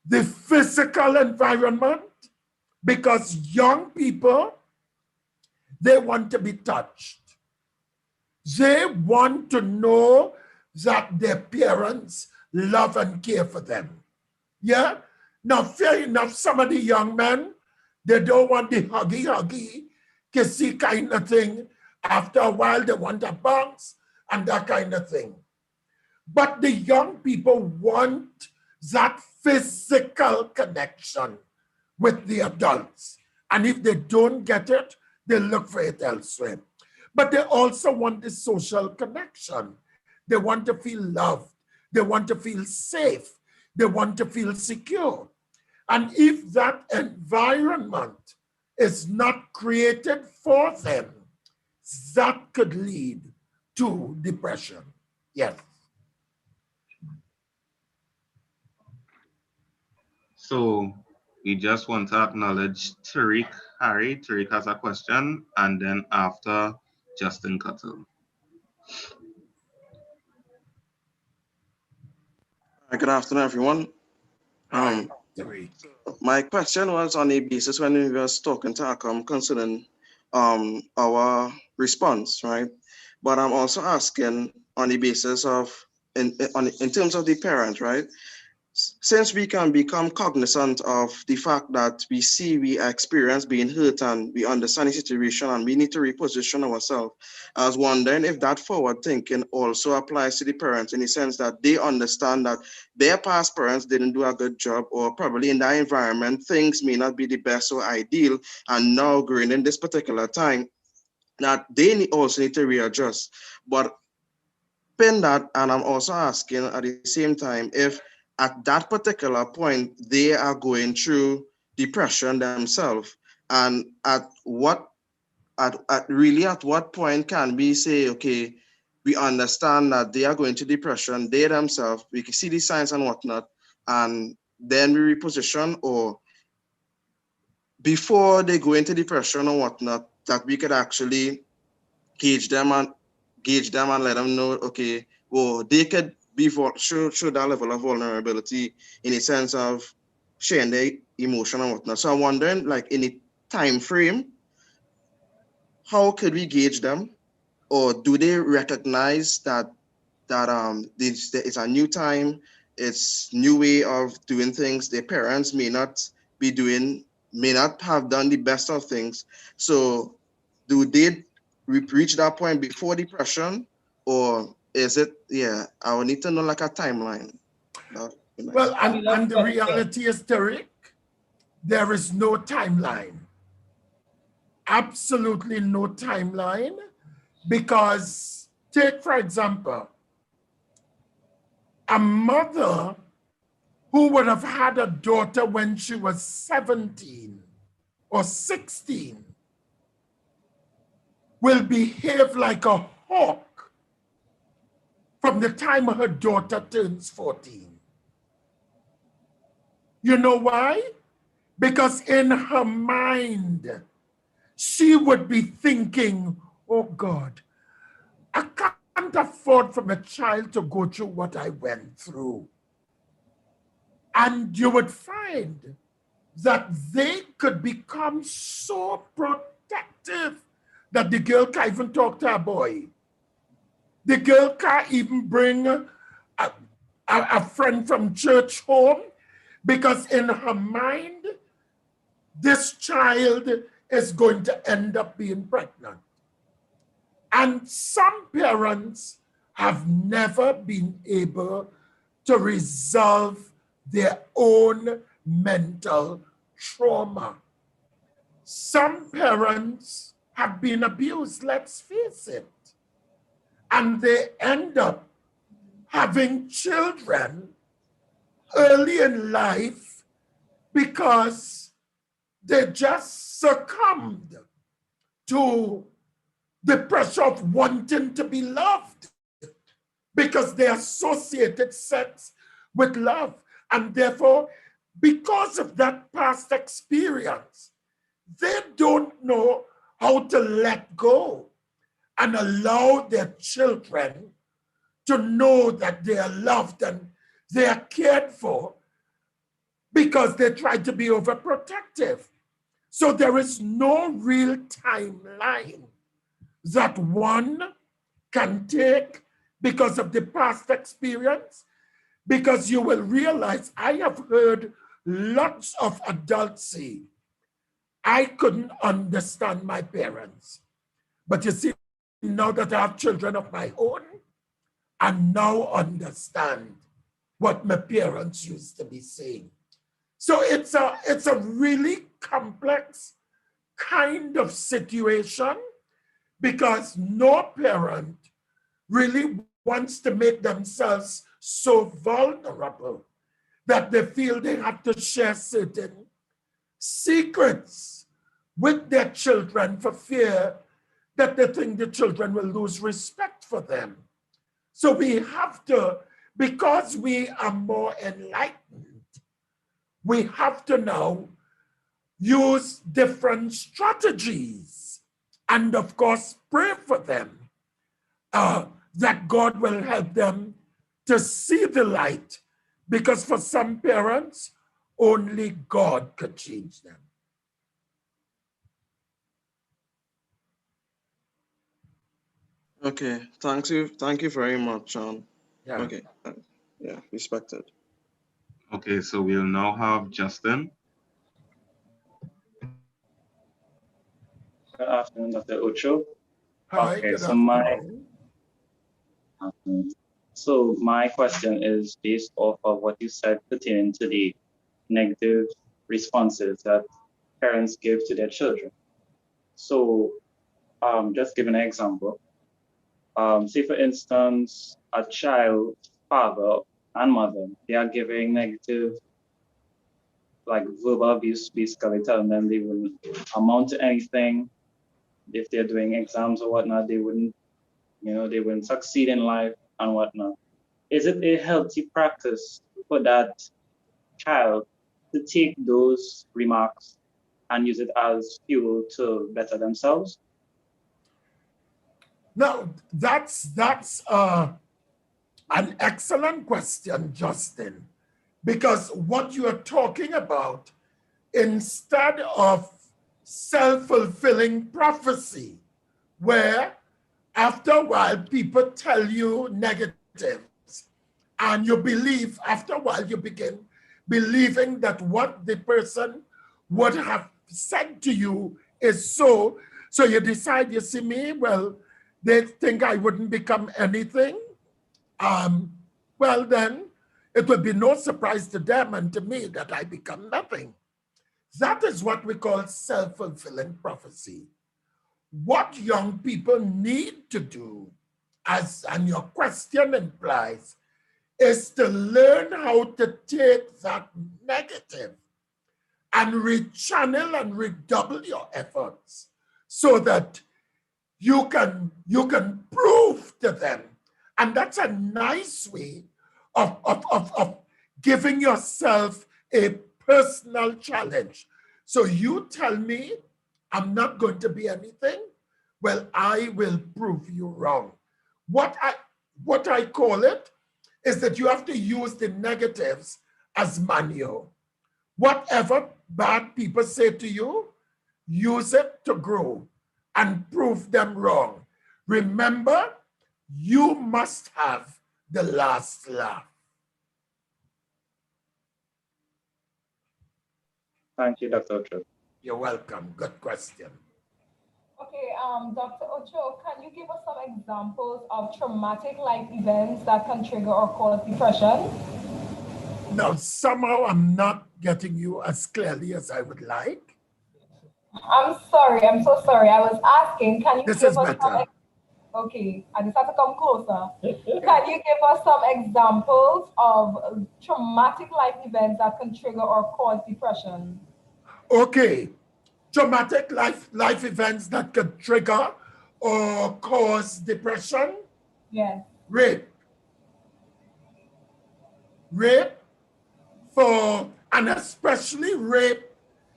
Speaker 5: the physical environment, because young people, they want to be touched. They want to know that their parents love and care for them. Yeah? Now, fair enough, some of the young men, they don't want the huggy, kissy kind of thing. After a while, they want a bounce and that kind of thing. But the young people want that physical connection with the adults. And if they don't get it, they look for it elsewhere. But they also want the social connection. They want to feel loved. They want to feel safe. They want to feel secure. And if that environment is not created for them, that could lead to depression. Yes.
Speaker 4: So we just want to acknowledge Tariq Harry. Tariq has a question, and then after Justin Cuttle.
Speaker 2: Good afternoon, everyone. My question was on the basis when we were talking to Akam concerning our response, right? But I'm also asking on the basis of, in terms of the parent, right? Since we can become cognizant of the fact that we experience being hurt and we understand the situation and we need to reposition ourselves, I was wondering if that forward thinking also applies to the parents in the sense that they understand that their past parents didn't do a good job, or probably in that environment, things may not be the best or ideal, and now growing in this particular time, that they also need to readjust. But pin that, and I'm also asking at the same time, if at that particular point, they are going through depression themselves. And at what point can we say, okay, we understand that they are going to depression, they themselves, we can see the signs and whatnot, and then we reposition, or before they go into depression or whatnot, that we could actually gauge them and let them know, okay, well, they could show that level of vulnerability in a sense of sharing their emotion and whatnot. So I'm wondering, like, in a time frame, how could we gauge them, or do they recognize that it's a new time, it's new way of doing things? Their parents may not have done the best of things. So do they reach that point before depression, or is it, I would need to know like a timeline.
Speaker 5: Well, and the reality is, Tariq, there is no timeline. Absolutely no timeline, because take, for example, a mother who would have had a daughter when she was 17 or 16 will behave like a hawk from the time her daughter turns 14. You know why? Because in her mind, she would be thinking, oh God, I can't afford for my child to go through what I went through. And you would find that they could become so protective that the girl can't even talk to her boy. The girl can't even bring a friend from church home, because in her mind, this child is going to end up being pregnant. And some parents have never been able to resolve their own mental trauma. Some parents have been abused, let's face it. And they end up having children early in life because they just succumbed to the pressure of wanting to be loved, because they associated sex with love. And therefore, because of that past experience, they don't know how to let go and allow their children to know that they are loved and they are cared for, because they try to be overprotective. So there is no real timeline that one can take because of the past experience, because you will realize, I have heard lots of adults say, I couldn't understand my parents. But you see, now that I have children of my own, I now understand what my parents used to be saying. So it's a really complex kind of situation, because no parent really wants to make themselves so vulnerable that they feel they have to share certain secrets with their children for fear that they think the children will lose respect for them. So we have to, because we are more enlightened, we have to now use different strategies and of course pray for them, that God will help them to see the light, because for some parents, only God could change them.
Speaker 2: Okay, thank you very much, John.
Speaker 5: Yeah.
Speaker 2: Okay, yeah, respected.
Speaker 4: Okay, so we'll now have Justin.
Speaker 9: Good afternoon, Dr. Ocho.
Speaker 5: Hi,
Speaker 9: Okay,
Speaker 5: good
Speaker 9: so
Speaker 5: afternoon.
Speaker 9: my question is based off of what you said pertaining to the negative responses that parents give to their children. So just give an example. Say for instance, a child, father and mother, they are giving negative, like verbal abuse, basically telling them they wouldn't amount to anything. If they're doing exams or whatnot, they wouldn't succeed in life and whatnot. Is it a healthy practice for that child to take those remarks and use it as fuel to better themselves?
Speaker 5: Now, that's an excellent question, Justin, because what you are talking about, instead of self-fulfilling prophecy, where after a while people tell you negatives and you believe, after a while you begin believing that what the person would have said to you is so you decide, you see me, well, they think I wouldn't become anything. Well, then it would be no surprise to them and to me that I become nothing. That is what we call self-fulfilling prophecy. What young people need to do, and your question implies, is to learn how to take that negative and rechannel and redouble your efforts so that you can prove to them. And that's a nice way of giving yourself a personal challenge. So you tell me I'm not going to be anything, well, I will prove you wrong. What I call it is that you have to use the negatives as manual. Whatever bad people say to you, use it to grow and prove them wrong. Remember, you must have the last laugh.
Speaker 9: Thank you, Dr. Ocho.
Speaker 5: You're welcome. Good question.
Speaker 7: Okay, Dr. Ocho, can you give us some examples of traumatic life events that can trigger or cause depression?
Speaker 5: Now, somehow I'm not getting you as clearly as I would like.
Speaker 7: I'm sorry, I'm so sorry. I was asking, can you
Speaker 5: This
Speaker 7: give
Speaker 5: is
Speaker 7: us
Speaker 5: better.
Speaker 7: Okay, I just have to come closer. Can you give us some examples of traumatic life events that can trigger or cause depression?
Speaker 5: Okay, traumatic life events that could trigger or cause depression.
Speaker 7: Yes.
Speaker 5: Rape. rape and especially rape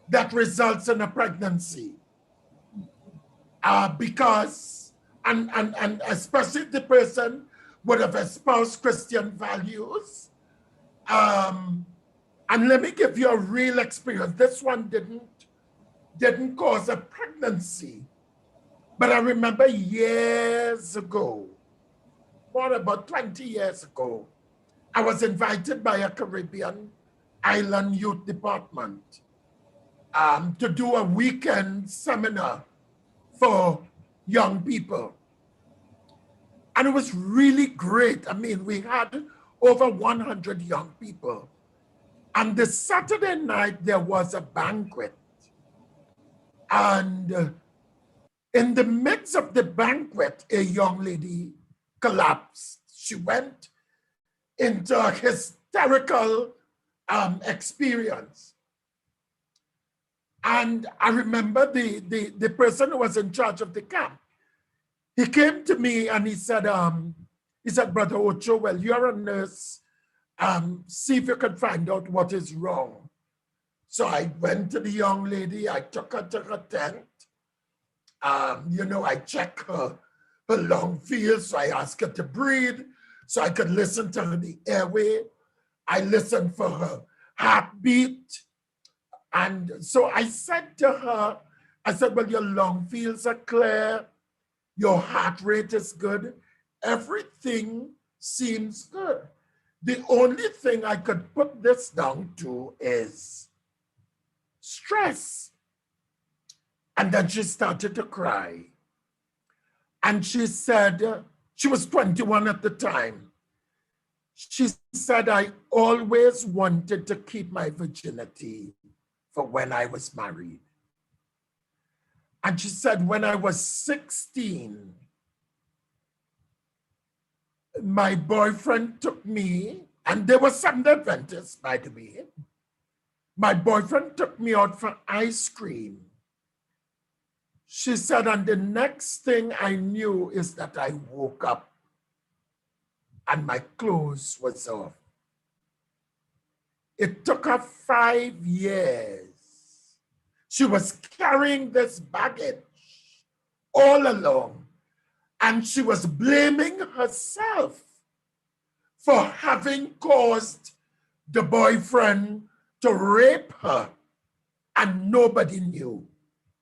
Speaker 5: that results in a pregnancy. Because, and especially the person would have espoused Christian values. And let me give you a real experience. This one didn't cause a pregnancy. But I remember years ago, what about 20 years ago, I was invited by a Caribbean island youth department to do a weekend seminar for young people. And it was really great. I mean, we had over 100 young people. And the Saturday night, there was a banquet. And in the midst of the banquet, a young lady collapsed. She went into a hysterical experience. And I remember the person who was in charge of the camp, he came to me and he said, Brother Ocho, well, you're a nurse. See if you can find out what is wrong. So I went to the young lady, I took her to her tent. I checked her lung fields, so I asked her to breathe, so I could listen to the airway. I listened for her heartbeat. And so I said to her, well, your lung fields are clear, your heart rate is good, everything seems good. The only thing I could put this down to is stress. And then she started to cry. And she said, she was 21 at the time. She said, I always wanted to keep my virginity for when I was married. And she said, when I was 16, my boyfriend took me, and there was some Adventists, by the way. My boyfriend took me out for ice cream. She said, and the next thing I knew is that I woke up and my clothes was off. It took her 5 years. She was carrying this baggage all along, and she was blaming herself for having caused the boyfriend to rape her, and nobody knew.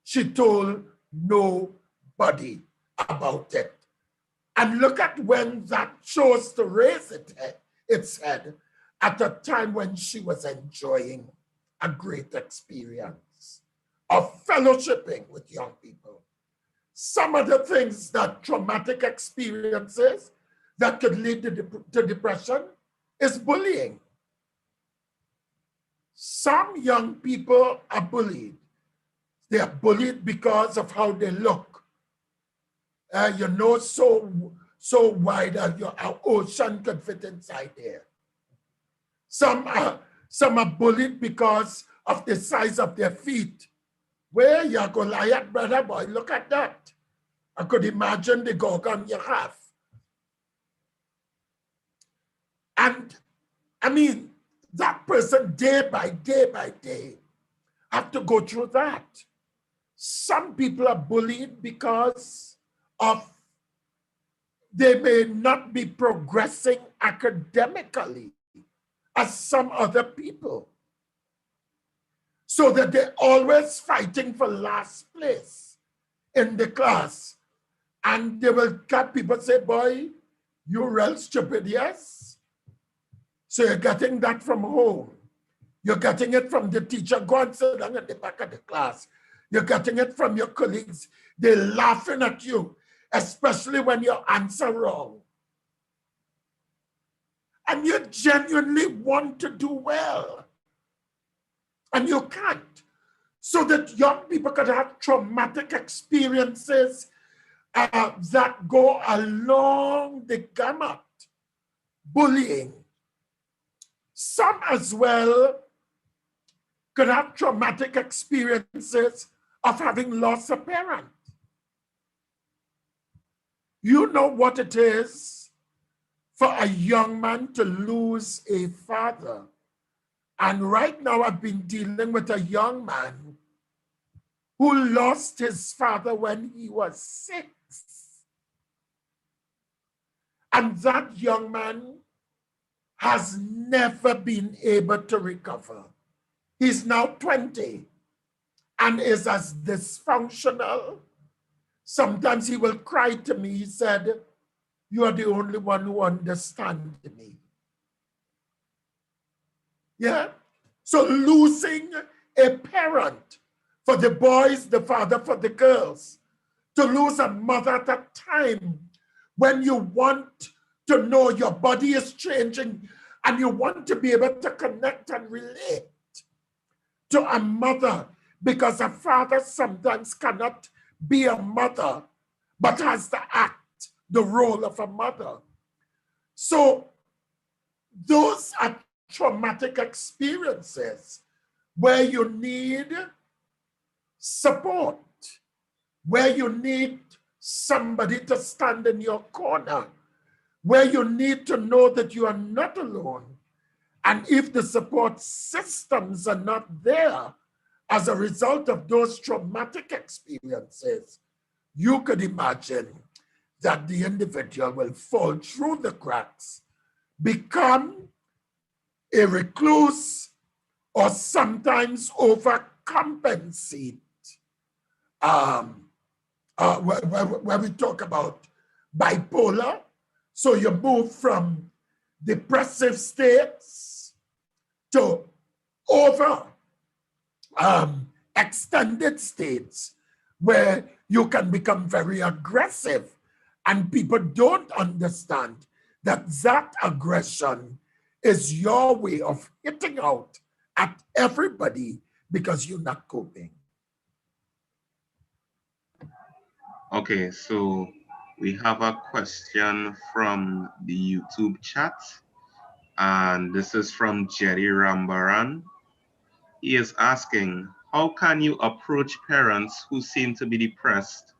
Speaker 5: She told nobody about it. And look at when that chose to raise its head at a time when she was enjoying a great experience of fellowshipping with young people. Some of the things that traumatic experiences that could lead to depression is bullying. Some young people are bullied. They are bullied because of how they look. So wide that your ocean could fit inside there. Some are bullied because of the size of their feet. Where you're Goliath, brother boy, look at that. I could imagine the Gorgon you have. And I mean, that person day by day have to go through that. Some people are bullied because of they may not be progressing academically as some other people. So that they're always fighting for last place in the class. And they will cut people say, boy, you're real stupid, yes? So you're getting that from home. You're getting it from the teacher. Go and sit down at the back of the class. You're getting it from your colleagues. They're laughing at you, especially when you answer wrong. And you genuinely want to do well. And you can't. So that young people could have traumatic experiences that go along the gamut. Bullying. Some as well could have traumatic experiences of having lost a parent. You know what it is for a young man to lose a father. And right now I've been dealing with a young man who lost his father when he was 6. And that young man has never been able to recover. He's now 20 and is as dysfunctional. Sometimes he will cry to me. He said, "You are the only one who understands me." Yeah. So losing a parent, for the boys, the father for the girls, to lose a mother at a time when you want to know your body is changing and you want to be able to connect and relate to a mother, because a father sometimes cannot be a mother, but has to act the role of a mother. So those are traumatic experiences where you need support, where you need somebody to stand in your corner, where you need to know that you are not alone. And if the support systems are not there as a result of those traumatic experiences, you could imagine that the individual will fall through the cracks, become a recluse, or sometimes overcompensate. When we talk about bipolar, so you move from depressive states to over extended states where you can become very aggressive, and people don't understand that that aggression is your way of hitting out at everybody because you're not coping.
Speaker 4: Okay, so we have a question from the YouTube chat, and this is from Jerry Rambaran. He is asking, how can you approach parents who seem to be depressed,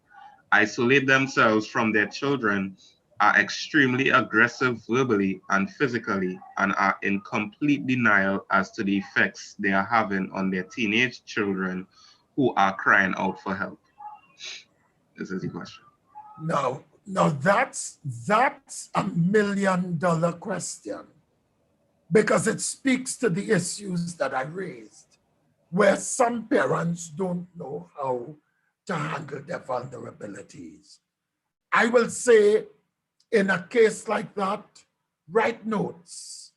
Speaker 4: isolate themselves from their children, are extremely aggressive verbally and physically, and are in complete denial as to the effects they are having on their teenage children who are crying out for help? This is the question.
Speaker 5: No, that's $1 million question, because it speaks to the issues that I raised, where some parents don't know how to handle their vulnerabilities. I will say, in a case like that, write notes.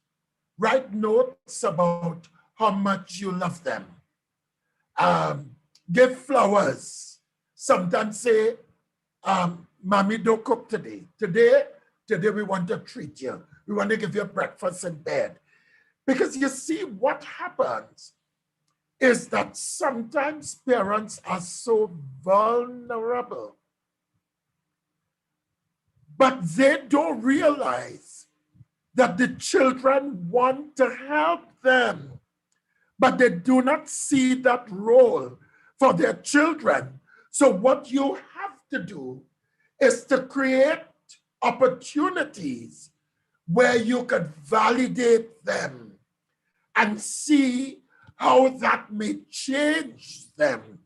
Speaker 5: Write notes about how much you love them. Give flowers. Sometimes say, "Mommy, don't cook today. Today we want to treat you. We want to give you breakfast in bed." Because you see, what happens is that sometimes parents are so vulnerable, but they don't realize that the children want to help them, but they do not see that role for their children. So what you have to do is to create opportunities where you could validate them and see how that may change them.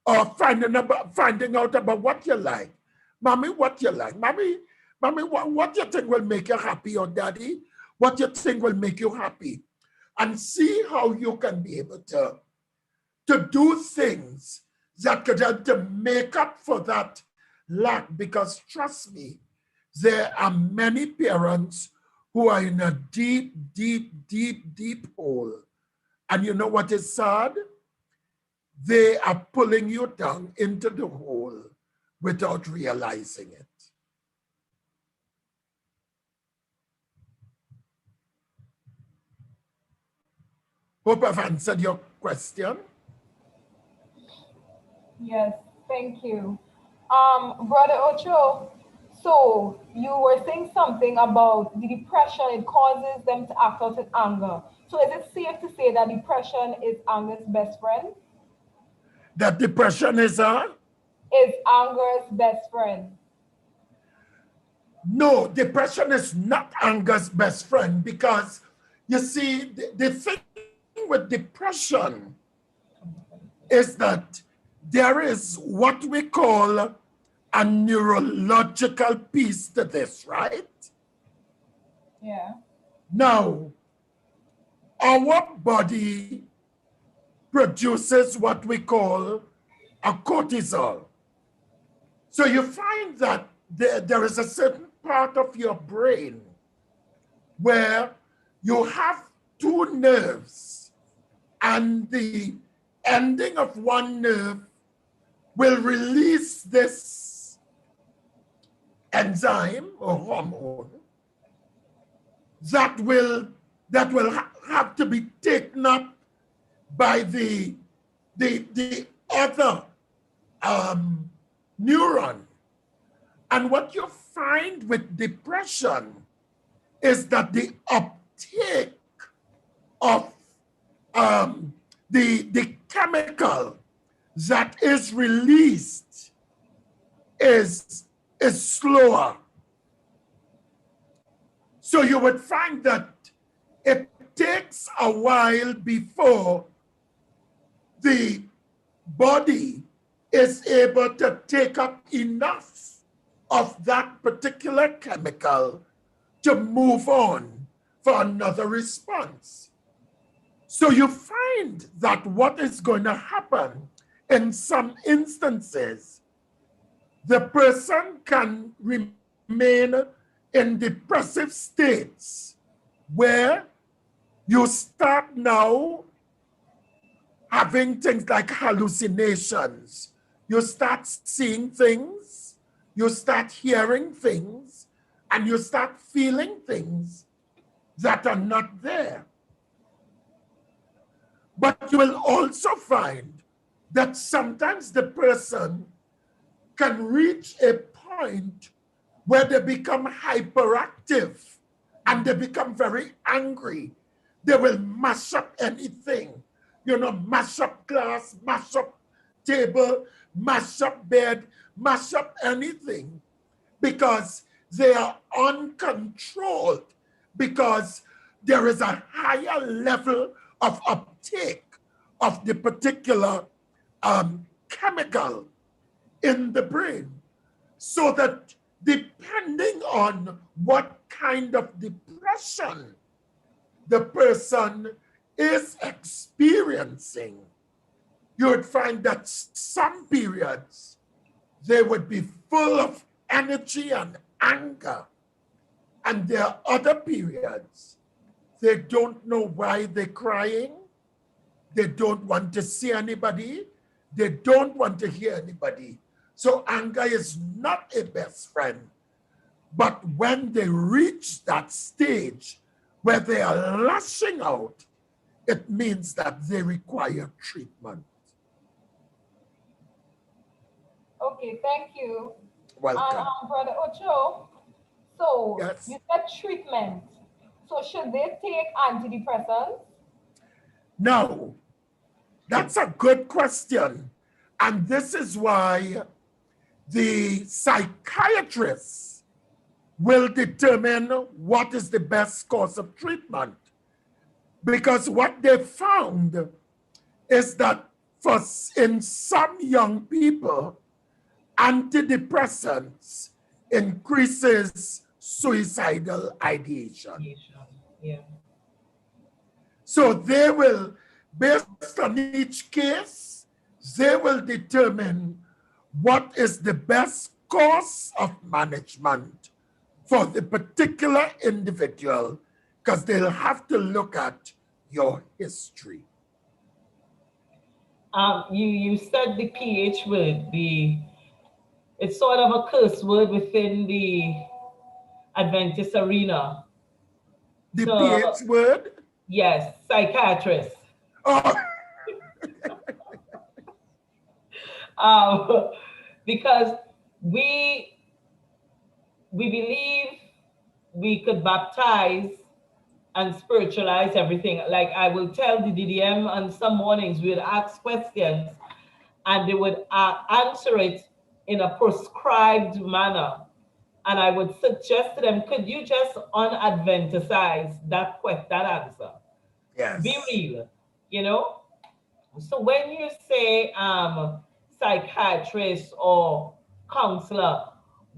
Speaker 5: Or finding out about what you like. Mommy, what you like? Mommy, what you think will make you happy? Or daddy, what you think will make you happy? And see how you can be able to do things that could help to make up for that lack. Because trust me, there are many parents who are in a deep, deep, deep, deep hole. And you know what is sad? They are pulling you down into the hole without realizing it. Hope I've answered your question.
Speaker 7: Yes, thank you. Brother Ocho, so you were saying something about the depression, it causes them to act out in anger. So is it safe to say that depression is anger's best friend?
Speaker 5: That depression is
Speaker 7: anger's best friend?
Speaker 5: No, depression is not anger's best friend, because you see, the thing with depression is that there is what we call a neurological piece to this, right?
Speaker 7: Yeah.
Speaker 5: Now, our body produces what we call a cortisol. So you find that there is a certain part of your brain where you have two nerves, and the ending of one nerve will release this enzyme or hormone that will have to be taken up by the other neuron. And what you find with depression is that the uptake of the chemical that is released is slower. So you would find that it takes a while before the body is able to take up enough of that particular chemical to move on for another response. So you find that what is going to happen in some instances, the person can remain in depressive states where you start now having things like hallucinations. You start seeing things, you start hearing things, and you start feeling things that are not there. But you will also find that sometimes the person can reach a point where they become hyperactive and they become very angry. They will mash up anything, mash up glass, mash up table, mash up bed, mash up anything, because they are uncontrolled, because there is a higher level of uptake of the particular chemical in the brain. So that depending on what kind of depression the person is experiencing, you would find that some periods they would be full of energy and anger. And there are other periods they don't know why they're crying. They don't want to see anybody. They don't want to hear anybody. So anger is not a best friend. But when they reach that stage where they are lashing out, it means that they require treatment.
Speaker 7: Okay, thank you.
Speaker 5: Welcome.
Speaker 7: Brother Ocho, so
Speaker 5: Yes.
Speaker 7: you said treatment. So should they take antidepressants?
Speaker 5: No, that's a good question. And this is why the psychiatrists will determine what is the best course of treatment. Because what they found is that in some young people, antidepressants increases suicidal ideation.
Speaker 1: Yeah.
Speaker 5: So they will, based on each case, they will determine what is the best course of management for the particular individual, because they'll have to look at your history.
Speaker 1: You said the PH word, it's sort of a curse word within the Adventist arena.
Speaker 5: The PH word?
Speaker 1: Yes, psychiatrist.
Speaker 5: Oh.
Speaker 1: Because we believe we could baptize and spiritualize everything. Like I will tell the DDM on some mornings, we'll ask questions and they would answer it in a prescribed manner. And I would suggest to them, could you just unadventicize that answer?
Speaker 5: Yes.
Speaker 1: Be real, you know? So when you say psychiatrist or counselor,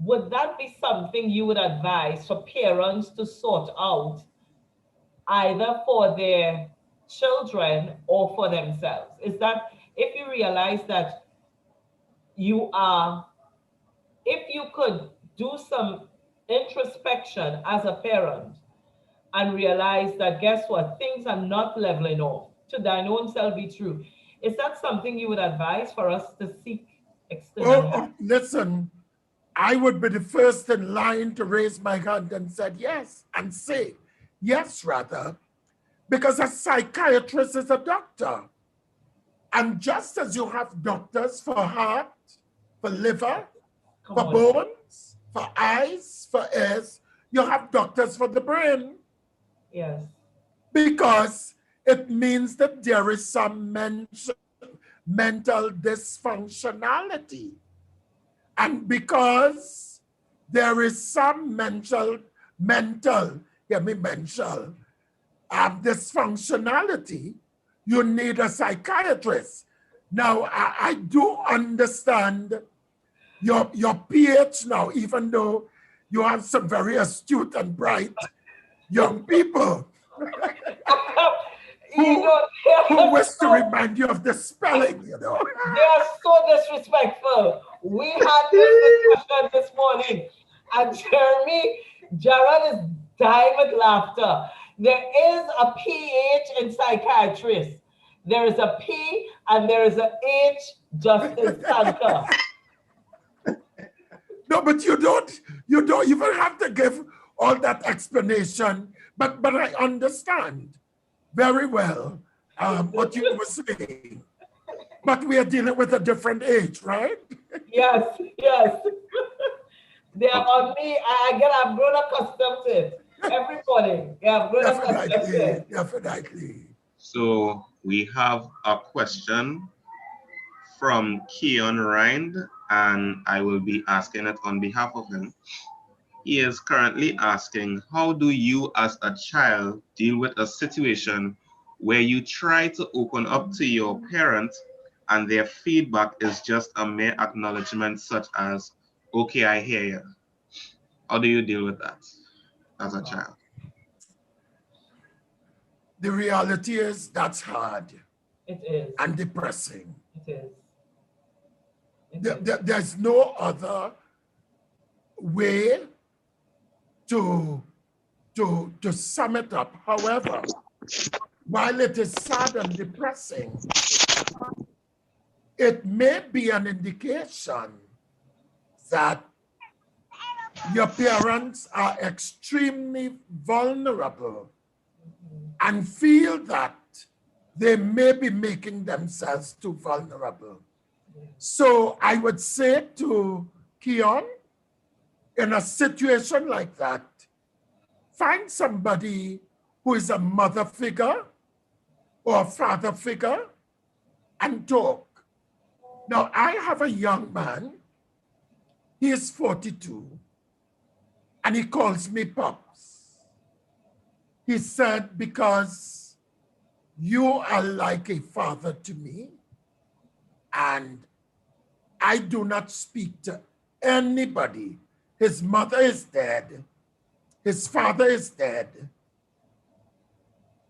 Speaker 1: would that be something you would advise for parents to sort out either for their children or for themselves? Is that if you realize that you are, if you could do some introspection as a parent and realize that, guess what, things are not leveling off, to thine own self be true. Is that something you would advise for us to seek external help?
Speaker 5: Listen, I would be the first in line to raise my hand and said yes, and say yes rather, because a psychiatrist is a doctor. And just as you have doctors for heart, for liver, for bones, for eyes, for ears, you have doctors for the brain.
Speaker 1: Yes.
Speaker 5: Because it means that there is some mental dysfunctionality. And because there is some mental dysfunctionality, you need a psychiatrist. Now, I do understand your PH now, even though you have some very astute and bright young people who wish to remind you of the spelling, you know.
Speaker 1: They are so disrespectful. We had this discussion this morning, and Jared is dying with laughter. There is a PH in psychiatrist. There is a P and there is a H just in Santa.
Speaker 5: No, but you don't even have to give all that explanation. But I understand very well what you were saying. But we are dealing with a different age, right?
Speaker 1: Yes. They are on me. I've grown accustomed to it. Every morning. Yeah, I've grown accustomed to it.
Speaker 5: Definitely.
Speaker 4: So we have a question from Keon Rind, and I will be asking it on behalf of him. He is currently asking, how do you as a child deal with a situation where you try to open up to your parents and their feedback is just a mere acknowledgement such as, okay, I hear you. How do you deal with that as a child?
Speaker 5: The reality is that's hard.
Speaker 1: It is.
Speaker 5: And depressing.
Speaker 1: It is.
Speaker 5: There's no other way to sum it up. However, while it is sad and depressing, it may be an indication that your parents are extremely vulnerable and feel that they may be making themselves too vulnerable. So I would say to Keon, in a situation like that, find somebody who is a mother figure or a father figure and talk. Now, I have a young man, he is 42, and he calls me Pops. He said, because you are like a father to me, and I do not speak to anybody. His mother is dead. His father is dead.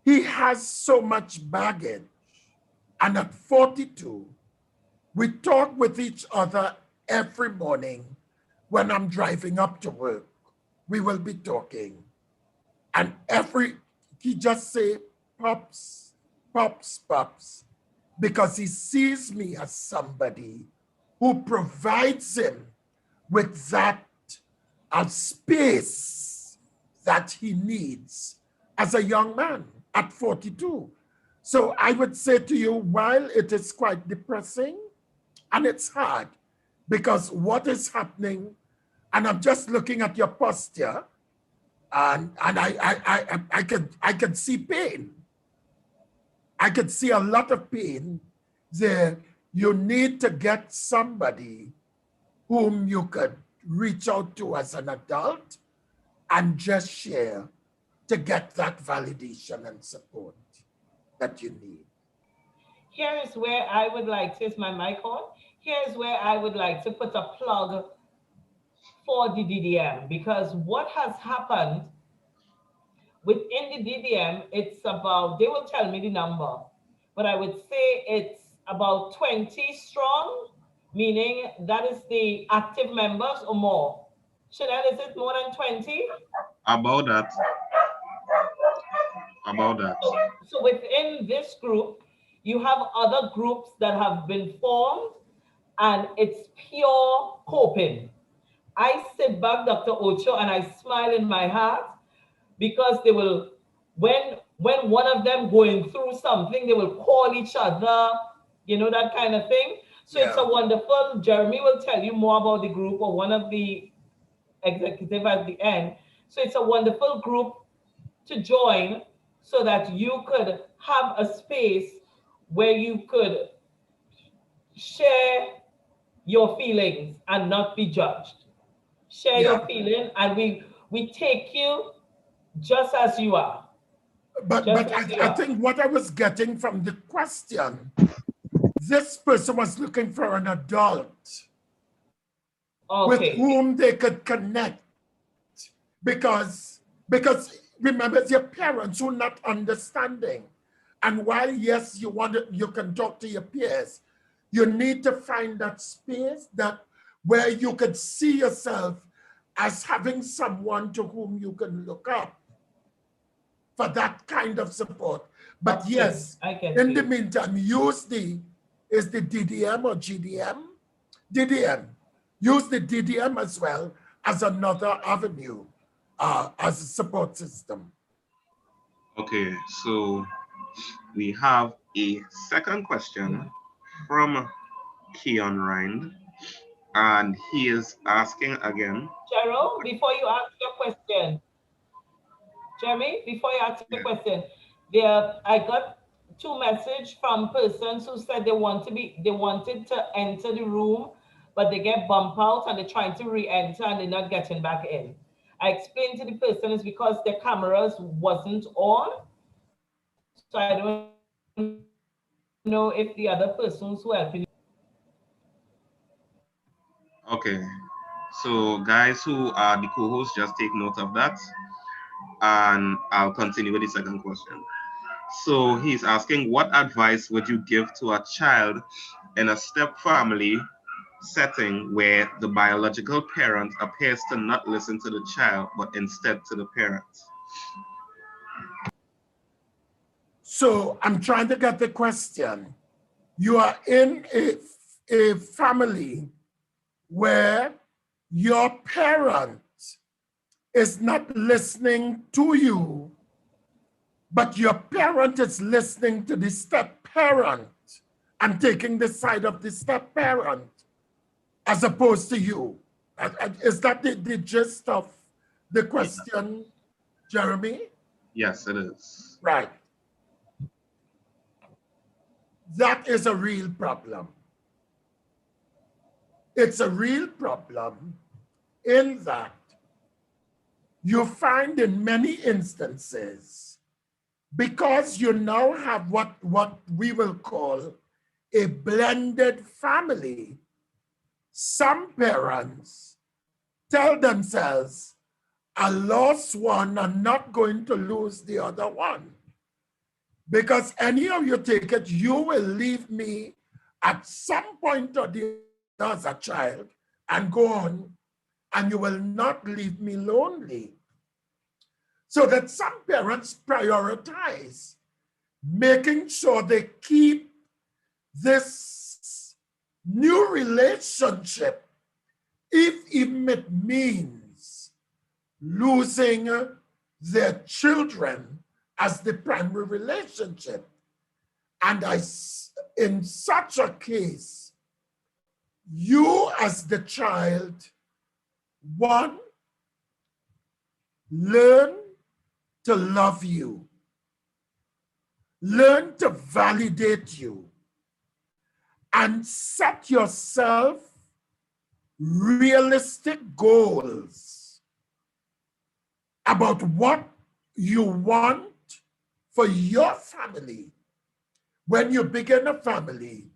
Speaker 5: He has so much baggage. And at 42, we talk with each other every morning when I'm driving up to work. We will be talking. And he just say, Pops, Pops, Pops, because he sees me as somebody who provides him with that space that he needs as a young man at 42. So I would say to you, while it is quite depressing and it's hard, because what is happening, and I'm just looking at your posture, and I can see pain. I could see a lot of pain there. You need to get somebody whom you could reach out to as an adult and just share to get that validation and support that you need.
Speaker 1: Here is where I would like to, is my mic on? Here's where I would like to put a plug for the DDM, because what has happened within the DDM, it's about, they will tell me the number, but I would say it's about 20 strong, meaning that is the active members or more. Chanel, is it more than 20?
Speaker 4: About that. About that.
Speaker 1: So within this group, you have other groups that have been formed, and it's pure coping. I sit back, Dr. Ocho, and I smile in my heart, because they will, when one of them going through something, they will call each other, you know, that kind of thing. So it's a wonderful, Jeremy will tell you more about the group, or one of the executive at the end. So it's a wonderful group to join, so that you could have a space where you could share your feelings and not be judged. Share your feeling, and we take you just as you are.
Speaker 5: But I think what I was getting from the question, this person was looking for an adult with whom they could connect, because remember, it's your parents who are not understanding. And while yes, you can talk to your peers, you need to find that space where you could see yourself as having someone to whom you can look up for that kind of support. But yes, in the meantime, use the DDM or GDM? DDM. Use the DDM as well as another avenue, as a support system.
Speaker 4: Okay, so we have a second question from Keon Rind, and he is asking again.
Speaker 1: Cheryl, before you ask your question, Jeremy, before you ask the question, I got 2 messages from persons who said they wanted to enter the room, but they get bumped out and they're trying to re-enter and they're not getting back in. I explained to the person it's because their cameras wasn't on. So I don't know if the other persons who helping you.
Speaker 4: Okay, so guys who are the co-hosts, just take note of that, and I'll continue with the second question. So he's asking, what advice would you give to a child in a step family setting where the biological parent appears to not listen to the child, but instead to the parents?
Speaker 5: So I'm trying to get the question. You are in a family where your parent is not listening to you, but your parent is listening to the step parent and taking the side of the step parent as opposed to you. Is that the gist of the question, Jeremy?
Speaker 4: Yes, it is.
Speaker 5: Right. That is a real problem. It's a real problem in that you find in many instances, because you now have what we will call a blended family, some parents tell themselves, I lost one, I'm not going to lose the other one. Because anyhow you take it, you will leave me at some point or the other as a child and go on, and you will not leave me lonely. So that some parents prioritize making sure they keep this new relationship, if even it means losing their children as the primary relationship. And in such a case, you as the child, one, learn to love you, learn to validate you, and set yourself realistic goals about what you want for your family when you begin a family,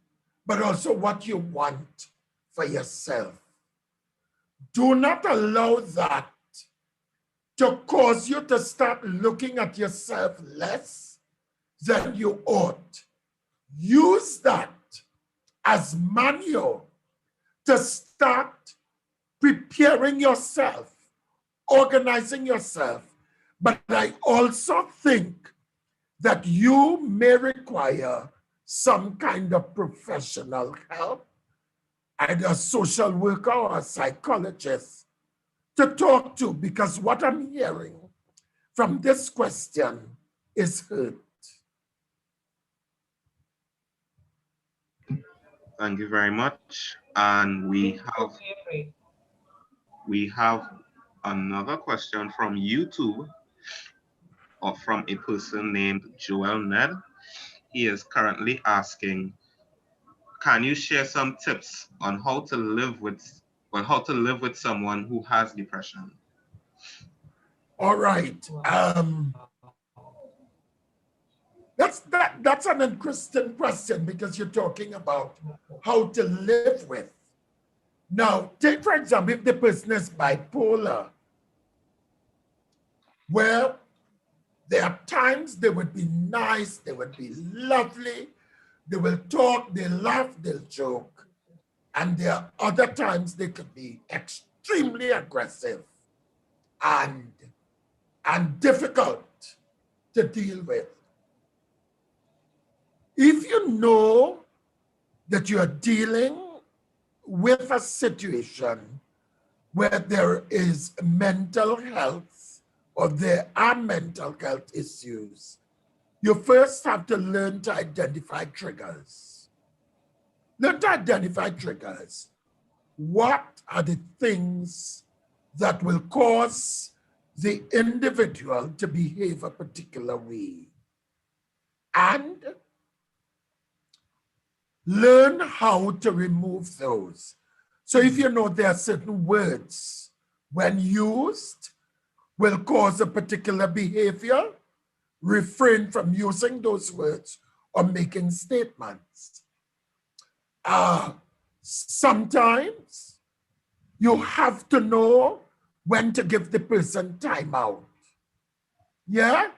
Speaker 5: but also what you want for yourself. Do not allow that to cause you to start looking at yourself less than you ought. Use that as manual to start preparing yourself, organizing yourself. But I also think that you may require some kind of professional help, either a social worker or a psychologist, to talk to, because what I'm hearing from this question is hurt.
Speaker 4: Thank you very much. And we have another question from YouTube, or from a person named Joel Ned. He is currently asking, can you share some tips on how to live with someone who has depression?
Speaker 5: All right. That's an interesting question, because you're talking about how to live with. Now, take for example, if the person is bipolar, well, there are times they would be nice, they would be lovely, they will talk, they laugh, they'll joke. And there are other times they could be extremely aggressive and difficult to deal with. If you know that you are dealing with a situation where there is mental health or there are mental health issues, you first have to learn to identify triggers. Learn to identify triggers. What are the things that will cause the individual to behave a particular way? And learn how to remove those. So if you know there are certain words, when used, will cause a particular behavior, refrain from using those words or making statements. Sometimes you have to know when to give the person time out. Yeah?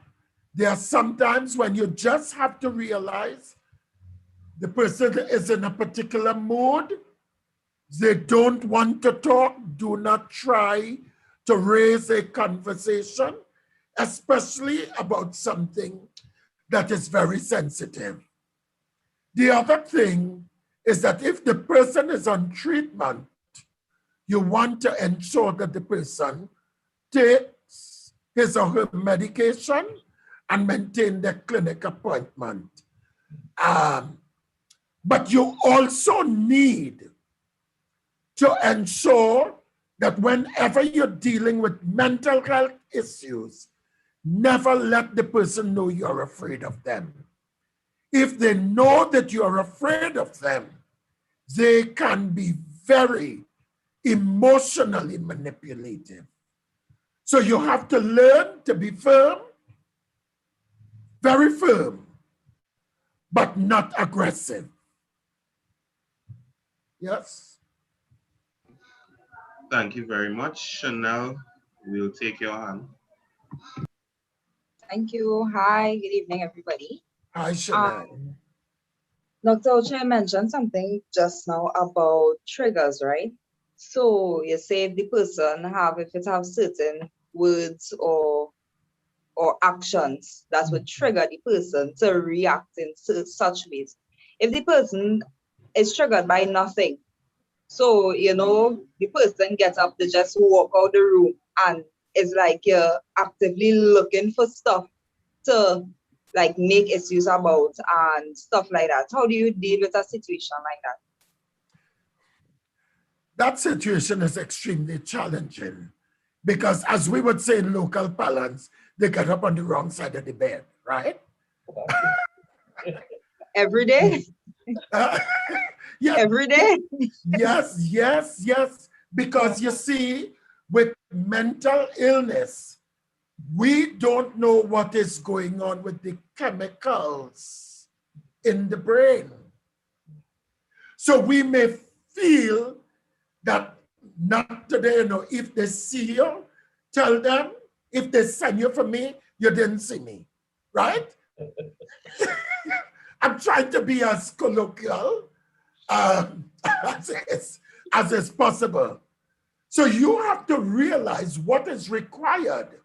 Speaker 5: There are sometimes when you just have to realize the person is in a particular mood, they don't want to talk. Do not try to raise a conversation, especially about something that is very sensitive. The other thing is that if the person is on treatment, you want to ensure that the person takes his or her medication and maintain their clinic appointment. But you also need to ensure that whenever you're dealing with mental health issues, never let the person know you're afraid of them. If they know that you're afraid of them, they can be very emotionally manipulative. So you have to learn to be firm, very firm, but not aggressive. Yes.
Speaker 4: Thank you very much. Chanel, we'll take your hand.
Speaker 10: Thank you. Hi, good evening, everybody.
Speaker 5: Hi, Chanel.
Speaker 10: Dr. Oche mentioned something just now about triggers, right? So you say if the person if it have certain words or actions that would trigger the person to react in such ways. If the person is triggered by nothing, so, the person gets up to just walk out the room and it's like you're actively looking for stuff to make issues about and stuff like that. How do you deal with a situation like that?
Speaker 5: That situation is extremely challenging because, as we would say in local parlance, they got up on the wrong side of the bed, right?
Speaker 10: Every day?
Speaker 5: Yeah.
Speaker 10: Every day?
Speaker 5: Yes. Because you see, with mental illness, we don't know what is going on with the chemicals in the brain. So we may feel that not today, you know, if they see you, tell them, if they send you for me, you didn't see me, right? I'm trying to be as colloquial as is possible. So you have to realize what is required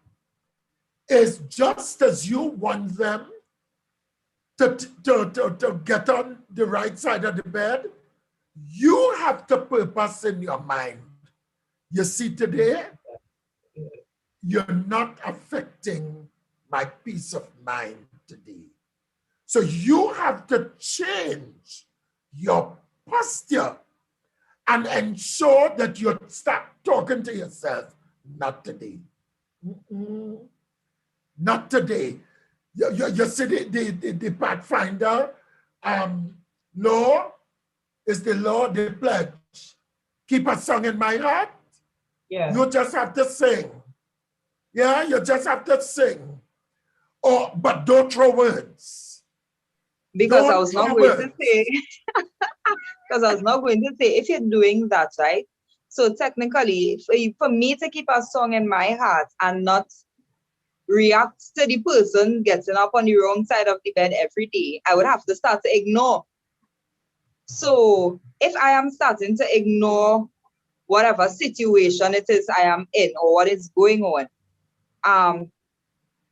Speaker 5: is just as you want them to get on the right side of the bed, you have to purpose in your mind. You see, today, you're not affecting my peace of mind today. So you have to change your posture and ensure that you start talking to yourself, not today. Not today. You see the Pathfinder law is the law, the pledge. Keep a song in my heart.
Speaker 1: Yeah.
Speaker 5: You just have to sing. Yeah, you just have to sing. But don't throw words.
Speaker 10: Because
Speaker 5: Don't
Speaker 10: I was not
Speaker 5: throw
Speaker 10: going to
Speaker 5: words.
Speaker 10: say, because I was not going to say, if you're doing that, right? So technically, for me to keep a song in my heart and not react to the person getting up on the wrong side of the bed every day, I would have to start to ignore. So if I am starting to ignore whatever situation it is I am in or what is going on,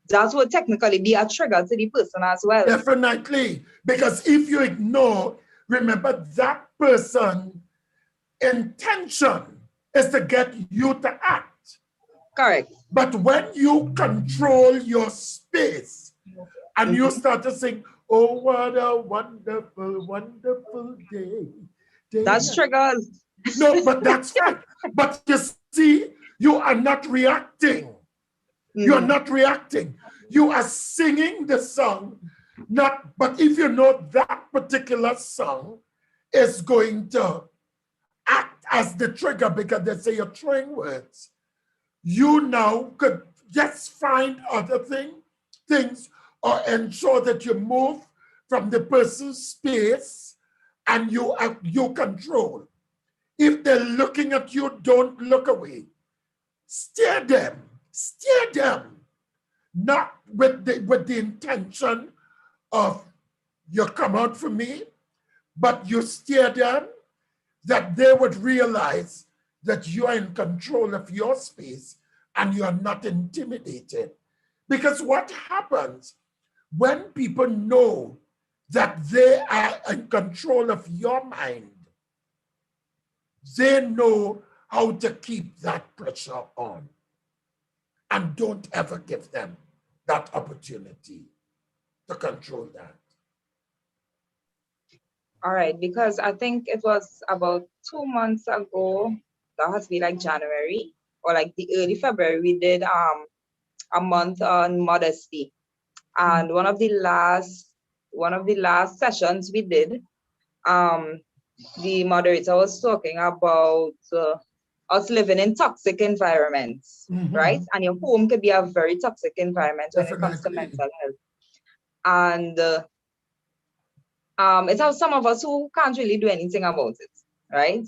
Speaker 10: that would technically be a trigger to the person as well.
Speaker 5: Definitely. Because if you ignore, remember that person's intention is to get you to act.
Speaker 10: Correct.
Speaker 5: But when you control your space and you start to sing, oh, what a wonderful, wonderful day.
Speaker 10: That's triggers.
Speaker 5: No, but that's right. But you see, you are not reacting. You're not reacting. You are singing the song, but if you know that particular song is going to act as the trigger because they say you're throwing words, you now could just find other things or ensure that you move from the person's space and you control. If they're looking at you, don't look away. Steer them. Not with the intention of you come out for me, but you steer them that they would realize that you are in control of your space and you are not intimidated. Because what happens when people know that they are in control of your mind, they know how to keep that pressure on. And don't ever give them that opportunity to control that.
Speaker 10: All right, because I think it was about 2 months ago, that has to be like January or like the early February, we did a month on modesty. And one of the last sessions we did, the moderator was talking about us living in toxic environments, right? And your home could be a very toxic environment when it comes to mental health. And it's how some of us who can't really do anything about it, right?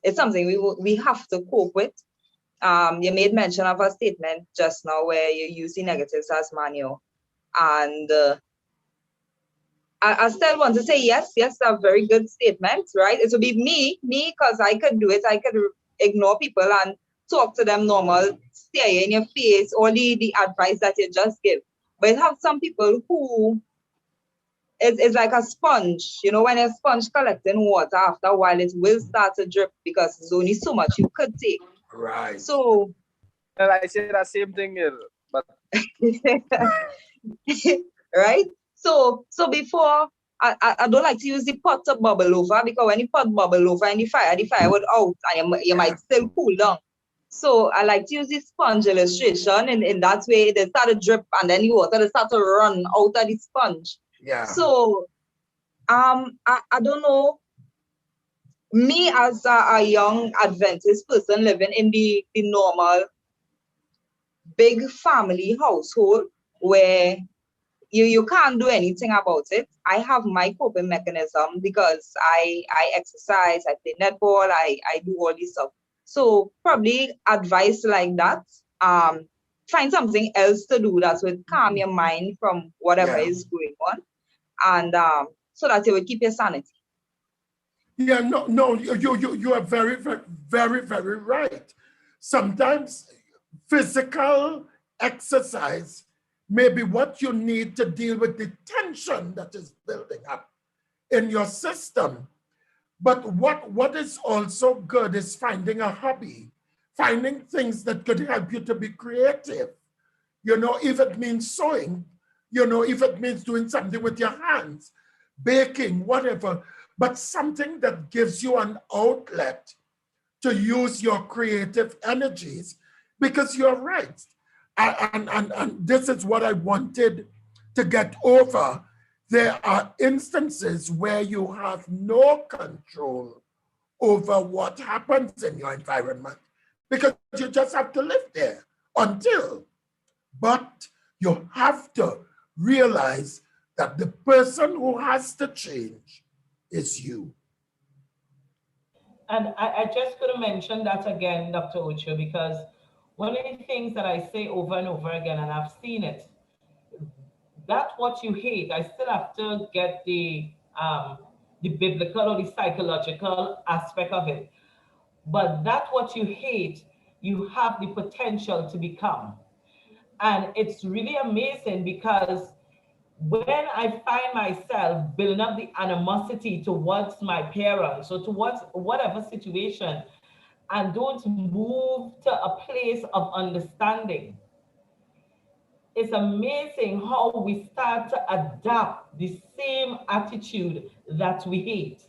Speaker 10: It's something we have to cope with. You made mention of a statement just now where you use the negatives as manual. And I still want to say yes, a very good statement, right? It would be me, because I could do it. I could ignore people and talk to them normal, stare in your face, only the advice that you just give. But you have some people who it's like a sponge. You know, when a sponge collecting water, after a while, it will start to drip because there's only so much you could take.
Speaker 5: Right.
Speaker 10: So,
Speaker 8: well, I say that same thing here, but
Speaker 10: right? So before, I don't like to use the pot to bubble over, because when the pot bubble over in the fire would out and you might still cool down. So I like to use the sponge illustration, and in that way they start to drip and then the water they start to run out of the sponge.
Speaker 5: Yeah.
Speaker 10: So I don't know. me as a young Adventist person living in the normal big family household where you can't do anything about it. I have my coping mechanism because I exercise, I play netball, I do all this stuff. So probably advice like that. Find something else to do that would calm your mind from whatever is going on, and so that you will keep your sanity.
Speaker 5: Yeah, no, you are very, very, very, very right. Sometimes physical exercise may be what you need to deal with the tension that is building up in your system. But what is also good is finding a hobby, finding things that could help you to be creative. You know, if it means sewing, you know, if it means doing something with your hands, baking, whatever, but something that gives you an outlet to use your creative energies, because you're right. And this is what I wanted to get over. There are instances where you have no control over what happens in your environment because you just have to live there until. But you have to realize that the person who has to change is you.
Speaker 1: And I just going to mention that again, Dr. Ocho, because one of the things that I say over and over again, and I've seen it, that what you hate, I still have to get the biblical or the psychological aspect of it. But that what you hate, you have the potential to become. And it's really amazing because when I find myself building up the animosity towards my parents or towards whatever situation, and don't move to a place of understanding, it's amazing how we start to adapt the same attitude that we hate,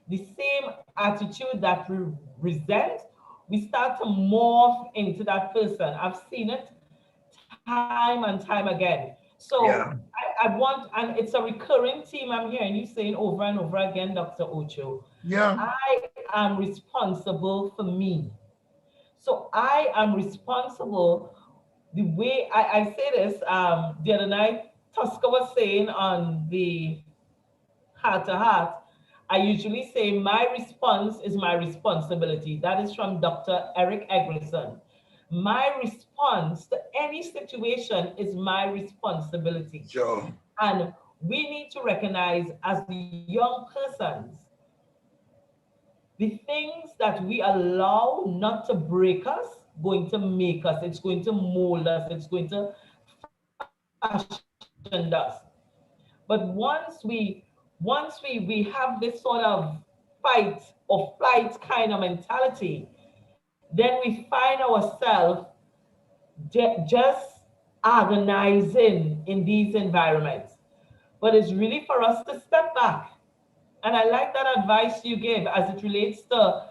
Speaker 1: the same attitude that we resent. We start to morph into that person. I've seen it time and time again. So
Speaker 5: Yeah.
Speaker 1: I want, and it's a recurring theme I'm hearing you saying over and over again, Dr. Ocho.
Speaker 5: Yeah.
Speaker 1: I am responsible for me. So I am responsible. The way I say this, the other night, Tosca was saying on the Heart to Heart, I usually say my response is my responsibility. That is from Dr. Eric Eggerson. My response to any situation is my responsibility.
Speaker 5: Sure.
Speaker 1: And we need to recognize as young persons, the things that we allow not to break us, going to make us, it's going to mold us, it's going to fashion us. But once we have this sort of fight or flight kind of mentality, then we find ourselves just agonizing in these environments. But it's really for us to step back. And I like that advice you gave as it relates to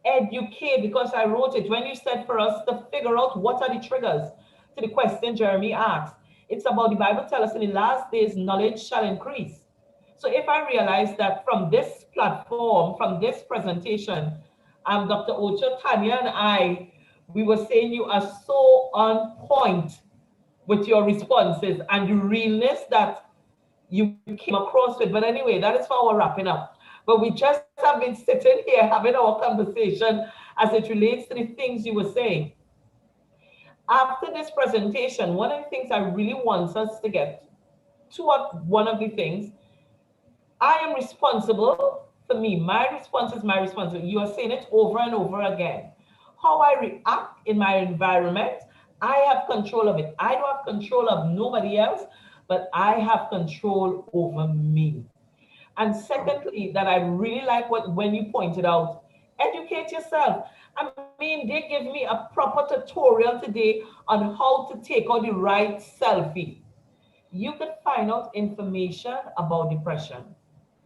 Speaker 1: educate, because I wrote it when you said for us to figure out what are the triggers to the question Jeremy asked. It's about the Bible tells us in the last days, knowledge shall increase. So if I realize that from this platform, from this presentation, Dr. Ocho, Tanya, and we were saying you are so on point with your responses and the realness that you came across with. But anyway, that is how we're wrapping up. But we just have been sitting here having our conversation as it relates to the things you were saying. After this presentation, one of the things I really want us to get to, one of the things, I am responsible for me. My response is my responsibility. You are saying it over and over again. How I react in my environment, I have control of it. I don't have control of nobody else, but I have control over me. And secondly, that I really like when you pointed out, educate yourself. I mean, they give me a proper tutorial today on how to take out the right selfie. You could find out information about depression.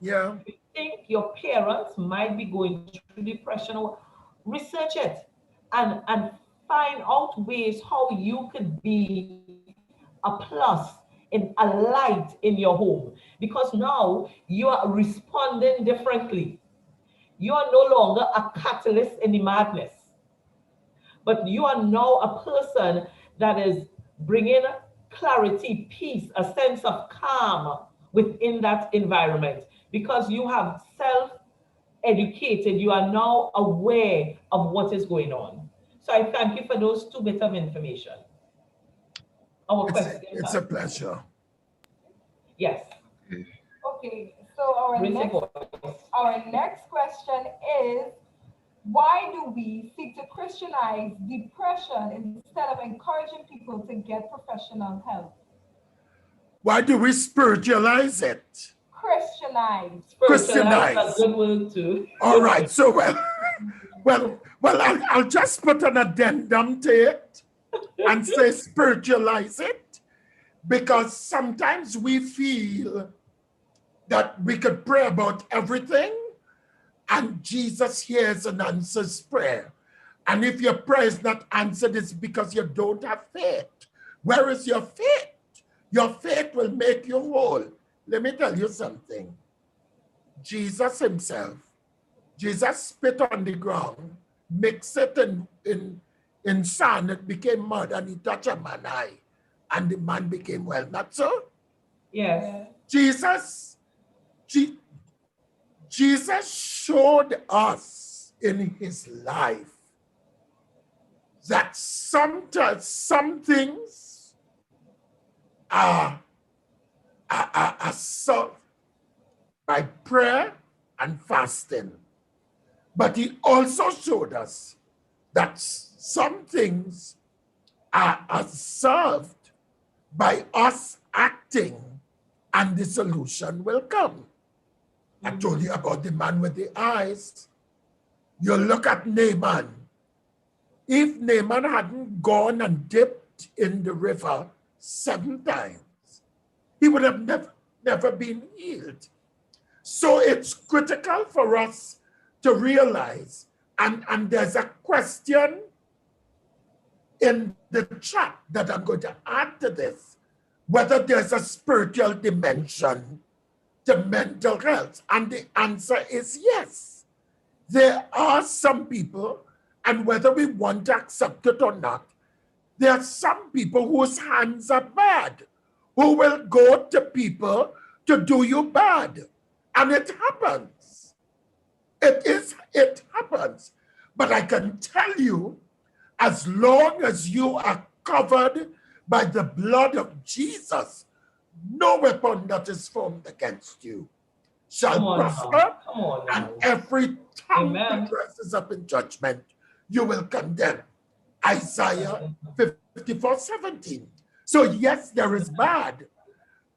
Speaker 5: Yeah.
Speaker 1: If you think your parents might be going through depression, or research it and find out ways how you could be a plus, in a light in your home, because now you are responding differently. You are no longer a catalyst in the madness, but you are now a person that is bringing clarity, peace, a sense of calm within that environment because you have self-educated. You are now aware of what is going on. So I thank you for those 2 bits of information.
Speaker 5: It's a pleasure.
Speaker 1: Yes.
Speaker 7: Okay, so our next question is, why do we seek to Christianize depression instead of encouraging people to get professional help?
Speaker 5: Why do we spiritualize it?
Speaker 7: Christianize.
Speaker 5: Christianize.
Speaker 1: That's a good word too.
Speaker 5: All right, so I'll just put an addendum to it and say spiritualize it, because sometimes we feel that we could pray about everything and Jesus hears and answers prayer. And if your prayer is not answered, it's because you don't have faith. Where is your faith? Your faith will make you whole. Let me tell you something. Jesus himself, Jesus spit on the ground, mixed it in sand, it became mud, and he touched a man's eye, and the man became well. Not so?
Speaker 1: Yes.
Speaker 5: Jesus showed us in his life that sometimes some things are solved by prayer and fasting. But he also showed us that some things are solved by us acting, and the solution will come. I told you about the man with the eyes. You look at Naaman. If Naaman hadn't gone and dipped in the river 7 times, he would have never been healed. So it's critical for us to realize, and there's a question in the chat that I'm going to add to this, whether there's a spiritual dimension to mental health. And the answer is yes. There are some people, and whether we want to accept it or not, there are some people whose hands are bad, who will go to people to do you bad. And it happens. It happens. But I can tell you, as long as you are covered by the blood of Jesus, no weapon that is formed against you shall prosper, and every tongue that rises up in judgment, you will condemn. Isaiah 54:17. So yes, there is bad,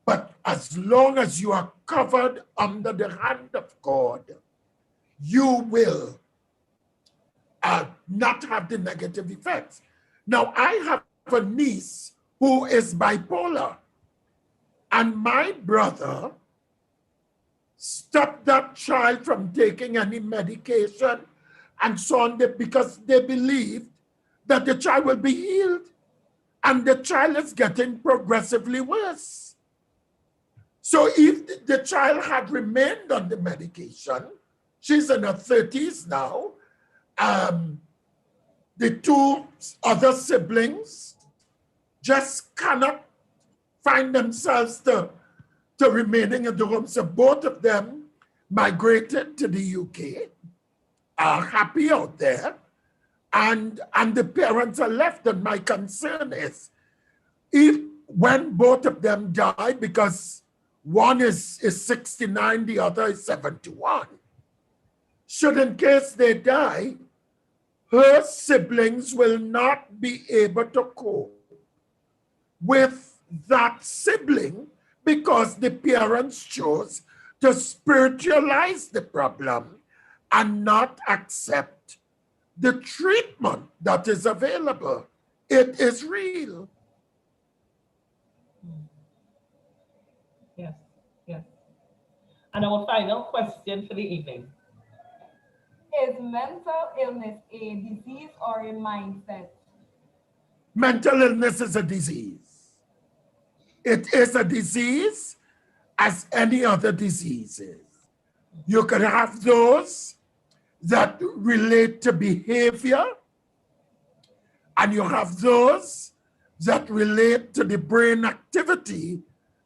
Speaker 5: but as long as you are covered under the hand of God, you will not have the negative effects. Now, I have a niece who is bipolar, and my brother stopped that child from taking any medication and so on, because they believed that the child will be healed, and the child is getting progressively worse. So if the child had remained on the medication, she's in her 30s now, the 2 other siblings just cannot find themselves to remaining in the home. So both of them migrated to the UK, are happy out there, and the parents are left. And my concern is, when both of them die, because one is 69, the other is 71, should in case they die, her siblings will not be able to cope with that sibling because the parents chose to spiritualize the problem and not accept the treatment that is available. It is real.
Speaker 1: Yes, yes. And our final question for the evening.
Speaker 7: Is mental illness a disease or a mindset?
Speaker 5: Mental illness is a disease. It is a disease as any other disease is. You can have those that relate to behavior, and you have those that relate to the brain activity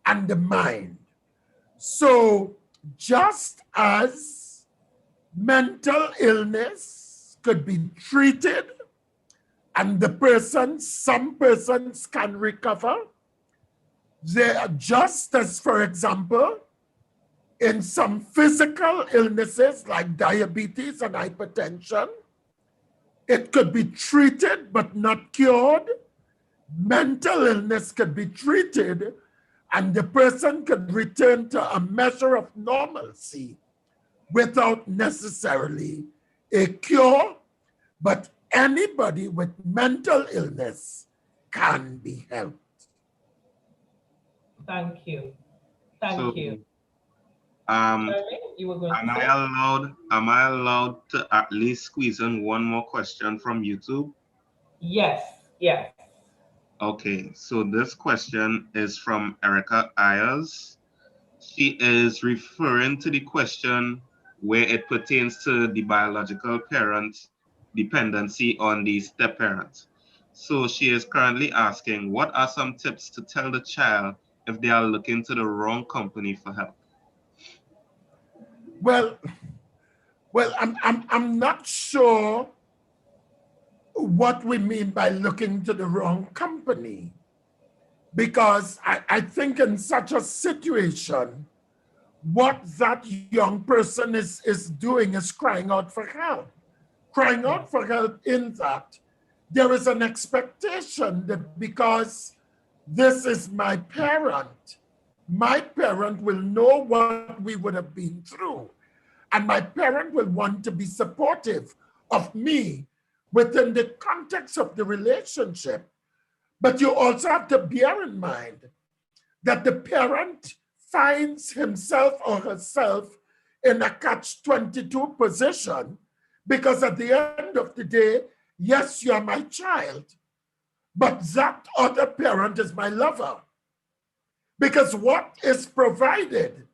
Speaker 5: and the mind. So just as mental illness could be treated and some persons can recover, they are just as, for example, in some physical illnesses like diabetes and hypertension, it could be treated but not cured. Mental illness could be treated and the person could return to a measure of normalcy without necessarily a cure, but anybody with mental illness can be helped.
Speaker 1: Thank you. Thank you. You were going
Speaker 4: am
Speaker 1: to say?
Speaker 4: am I allowed to at least squeeze in one more question from YouTube?
Speaker 1: Yes, yes.
Speaker 4: Okay, so this question is from Erica Ayers. She is referring to the question where it pertains to the biological parent dependency on the step parent. So she is currently asking, what are some tips to tell the child if they are looking to the wrong company for help?
Speaker 5: Well, I'm not sure what we mean by looking to the wrong company, because I think in such a situation, what that young person is doing is crying out for help. Crying out for help in that there is an expectation that because this is my parent will know what we would have been through. And my parent will want to be supportive of me within the context of the relationship. But you also have to bear in mind that the parent finds himself or herself in a catch-22 position, because at the end of the day, yes, you're my child, but that other parent is my lover. Because what is provided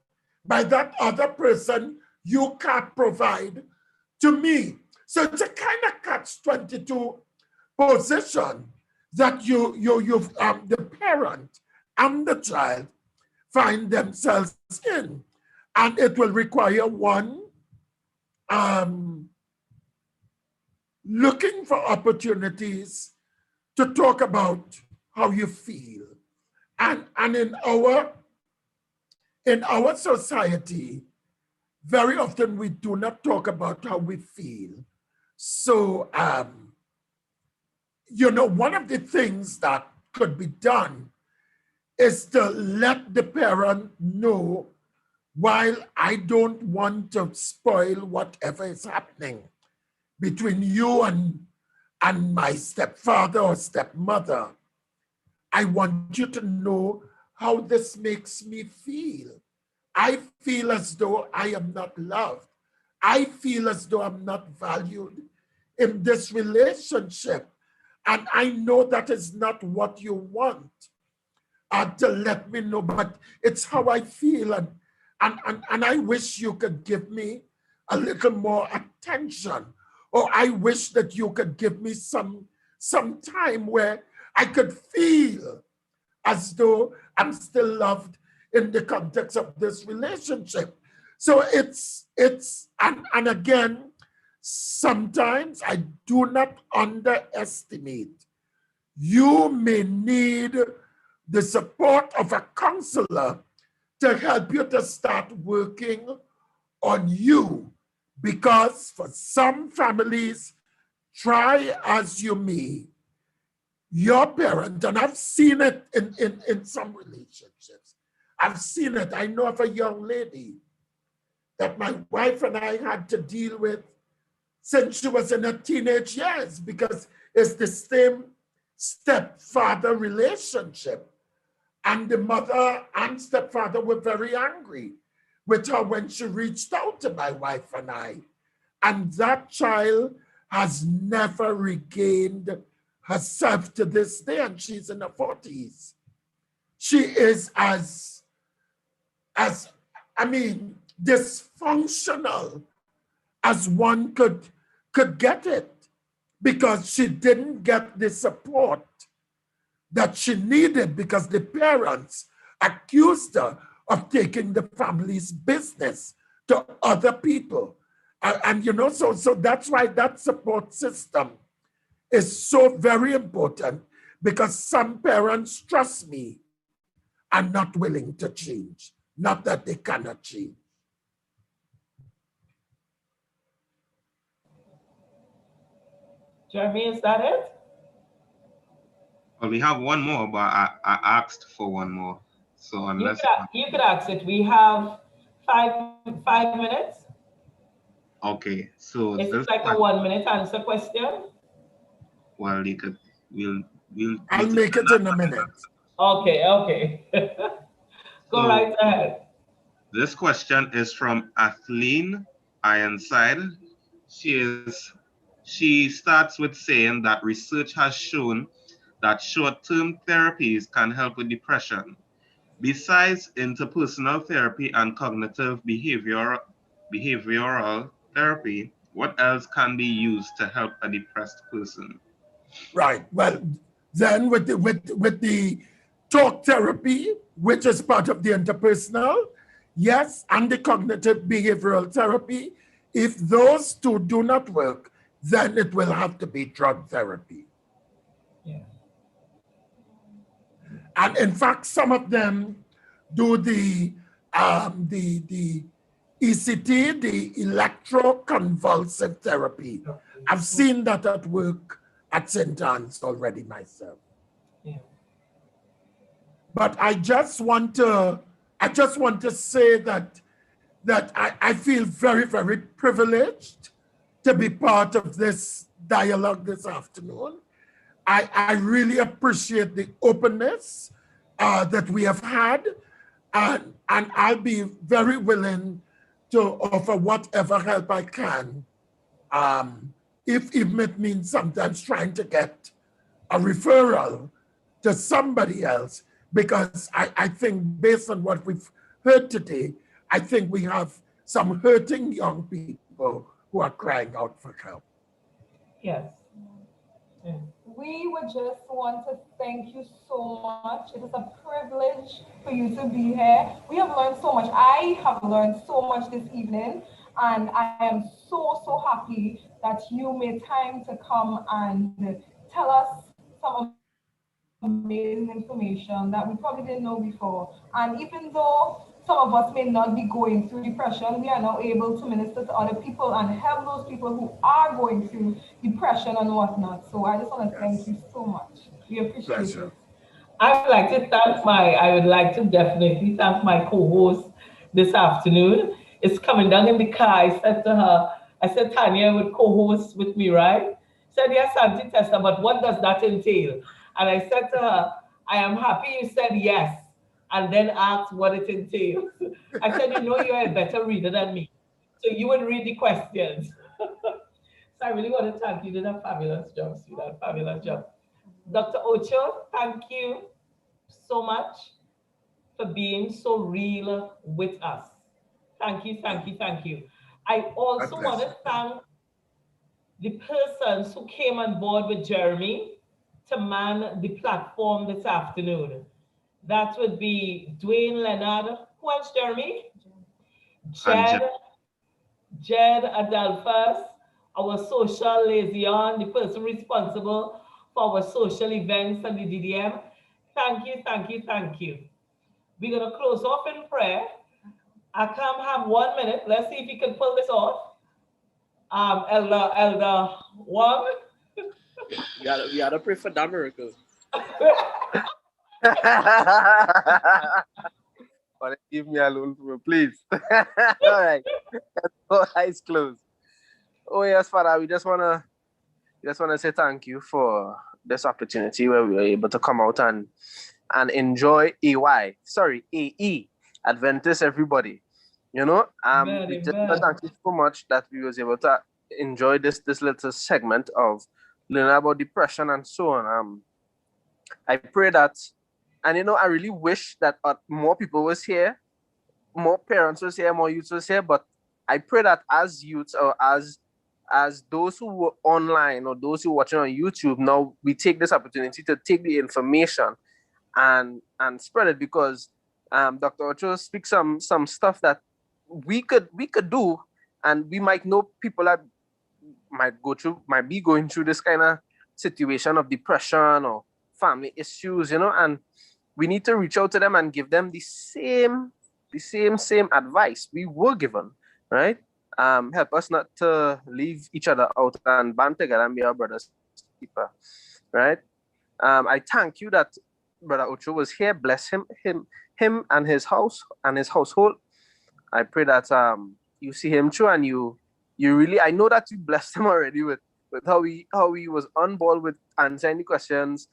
Speaker 5: by that other person, you can't provide to me. So it's a kind of catch-22 position that the parent and the child find themselves in. And it will require one looking for opportunities to talk about how you feel. And in our society, very often we do not talk about how we feel. So, one of the things that could be done is to let the parent know, while I don't want to spoil whatever is happening between you and my stepfather or stepmother, I want you to know how this makes me feel. I feel as though I am not loved. I feel as though I'm not valued in this relationship. And I know that is not what you want to let me know, but it's how I feel. And I wish you could give me a little more attention, or I wish that you could give me some time where I could feel as though I'm still loved in the context of this relationship. So and again, sometimes I do not underestimate. You may need the support of a counselor to help you to start working on you, because for some families, try as you may, your parent, and I've seen it in some relationships. I've seen it. I know of a young lady that my wife and I had to deal with since she was in her teenage years, because it's the same stepfather relationship. And the mother and stepfather were very angry with her when she reached out to my wife and I. And that child has never regained herself to this day, and she's in her 40s. She is dysfunctional as one could get it, because she didn't get the support that she needed because the parents accused her of taking the family's business to other people. And you know, so that's why that support system is so very important, because some parents, trust me, are not willing to change. Not that they cannot change.
Speaker 1: Jeremy, is that it?
Speaker 4: Well, we have one more, but I asked for one more. So unless
Speaker 1: you could ask it. We have five minutes.
Speaker 4: okay, so
Speaker 1: It's
Speaker 4: this
Speaker 1: like a 1 minute answer question.
Speaker 4: Well, you could we'll
Speaker 5: I'll make it in a minute.
Speaker 1: Okay. Go
Speaker 4: So,
Speaker 1: right ahead.
Speaker 4: This question is from Athleen Ironside. She starts with saying that research has shown that short-term therapies can help with depression. Besides interpersonal therapy and cognitive behavioral therapy, what else can be used to help a depressed person?
Speaker 5: Right. Well, then with the talk therapy, which is part of the interpersonal, yes, and the cognitive behavioral therapy, if those two do not work, then it will have to be drug therapy.
Speaker 1: Yeah.
Speaker 5: And in fact, some of them do the ECT, the electroconvulsive therapy. I've seen that at work at St. Anne's already myself.
Speaker 1: Yeah.
Speaker 5: But I just want to say that I feel very, very privileged to be part of this dialogue this afternoon. I really appreciate the openness that we have had, and I'll be very willing to offer whatever help I can, if even it means sometimes trying to get a referral to somebody else, because I think based on what we've heard today, I think we have some hurting young people who are crying out for help.
Speaker 1: Yes. Yeah.
Speaker 7: We would just want to thank you so much. It is a privilege for you to be here. We have learned so much. I have learned so much this evening, and I am so happy that you made time to come and tell us some amazing information that we probably didn't know before. And even though some of us may not be going through depression, we are now able to minister to other people and help those people who are going through depression and whatnot. So I just want to thank you so much. We appreciate it.
Speaker 1: I would like to definitely thank my co-host this afternoon. It's coming down in the car. I said, Tanya would co-host with me, right? Said, yes, Auntie Tessa, but what does that entail? And I said to her, I am happy you said yes, and then asked what it entails. I said, you know, you're a better reader than me, so you would read the questions. So I really want to thank you. You did a fabulous job, sweetheart, fabulous job. Dr. Ocho, thank you so much for being so real with us. Thank you. I also want to thank the persons who came on board with Jeremy to man the platform this afternoon. That would be Dwayne Leonard. Who else, Jeremy? Jed Adolphus, our social liaison, the person responsible for our social events and the DDM. Thank you. We're going to close off in prayer. Akam have 1 minute. Let's see if you can pull this off. Elder Wong.
Speaker 8: We gotta pray for that miracle. But leave me alone, please. All right. All eyes closed. Oh yes, Father, we just wanna say thank you for this opportunity where we were able to come out and enjoy AE Adventist, everybody. You know, we just thank you so much that we was able to enjoy this little segment of learning about depression and so on. I pray that, and you know, I really wish that more people was here, more parents was here, more youth was here, but I pray that as youths or as those who were online or those who are watching on YouTube, now we take this opportunity to take the information and spread it, because Dr. Ocho speaks some stuff that we could do, and we might know people that might be going through this kind of situation of depression or family issues, and we need to reach out to them and give them the same advice we were given, right? Help us not to leave each other out and band together and be our brother's keeper, right? I thank you that Brother Ocho was here. Bless him and his house and his household. I pray that you see him through, and you really, I know that you blessed him already with how he was on board with answering the questions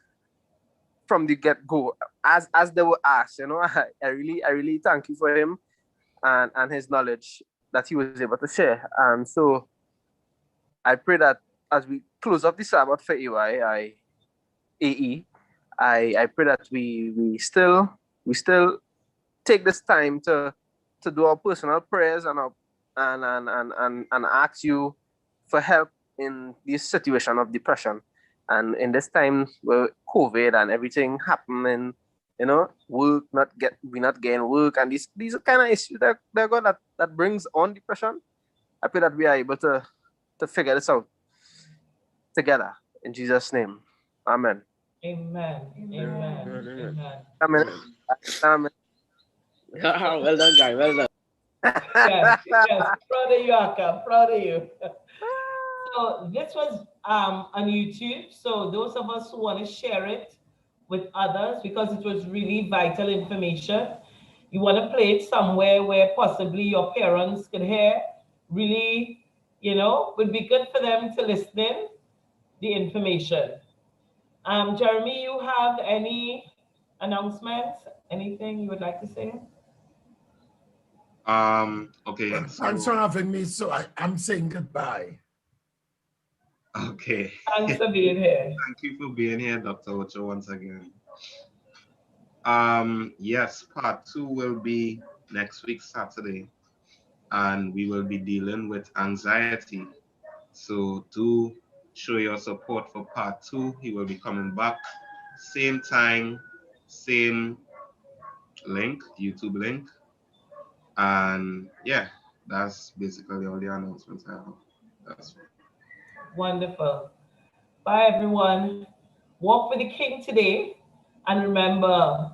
Speaker 8: from the get-go as they were asked. I really thank you for him and his knowledge that he was able to share. And so I pray that as we close off the Sabbath for AE, I pray that we still take this time to do our personal prayers and ask you for help in this situation of depression, and in this time where COVID and everything happening, work we not getting work, and these are kind of issues that brings on depression. I pray that we are able to figure this out together in Jesus' name. Amen.
Speaker 1: Amen. Amen.
Speaker 8: Amen. Amen.
Speaker 11: Well done, guy. Well done.
Speaker 1: Yes. Proud of you, Aka. Proud of you. So this was on YouTube. So those of us who want to share it with others, because it was really vital information, you want to play it somewhere where possibly your parents could hear, really, would be good for them to listen in the information. Jeremy, you have any announcements? Anything you would like to say?
Speaker 4: Okay.
Speaker 5: Thanks for having me. So I'm saying goodbye.
Speaker 4: Okay.
Speaker 1: Thanks for being here.
Speaker 4: Thank you for being here, Dr. Ocho, once again. Yes, part 2 will be next week, Saturday, and we will be dealing with anxiety. So do show your support for part 2. He will be coming back, same time, same link, YouTube link. And yeah, that's basically all the announcements I have. That's
Speaker 1: Wonderful. Bye, everyone. Walk with the King today. And remember,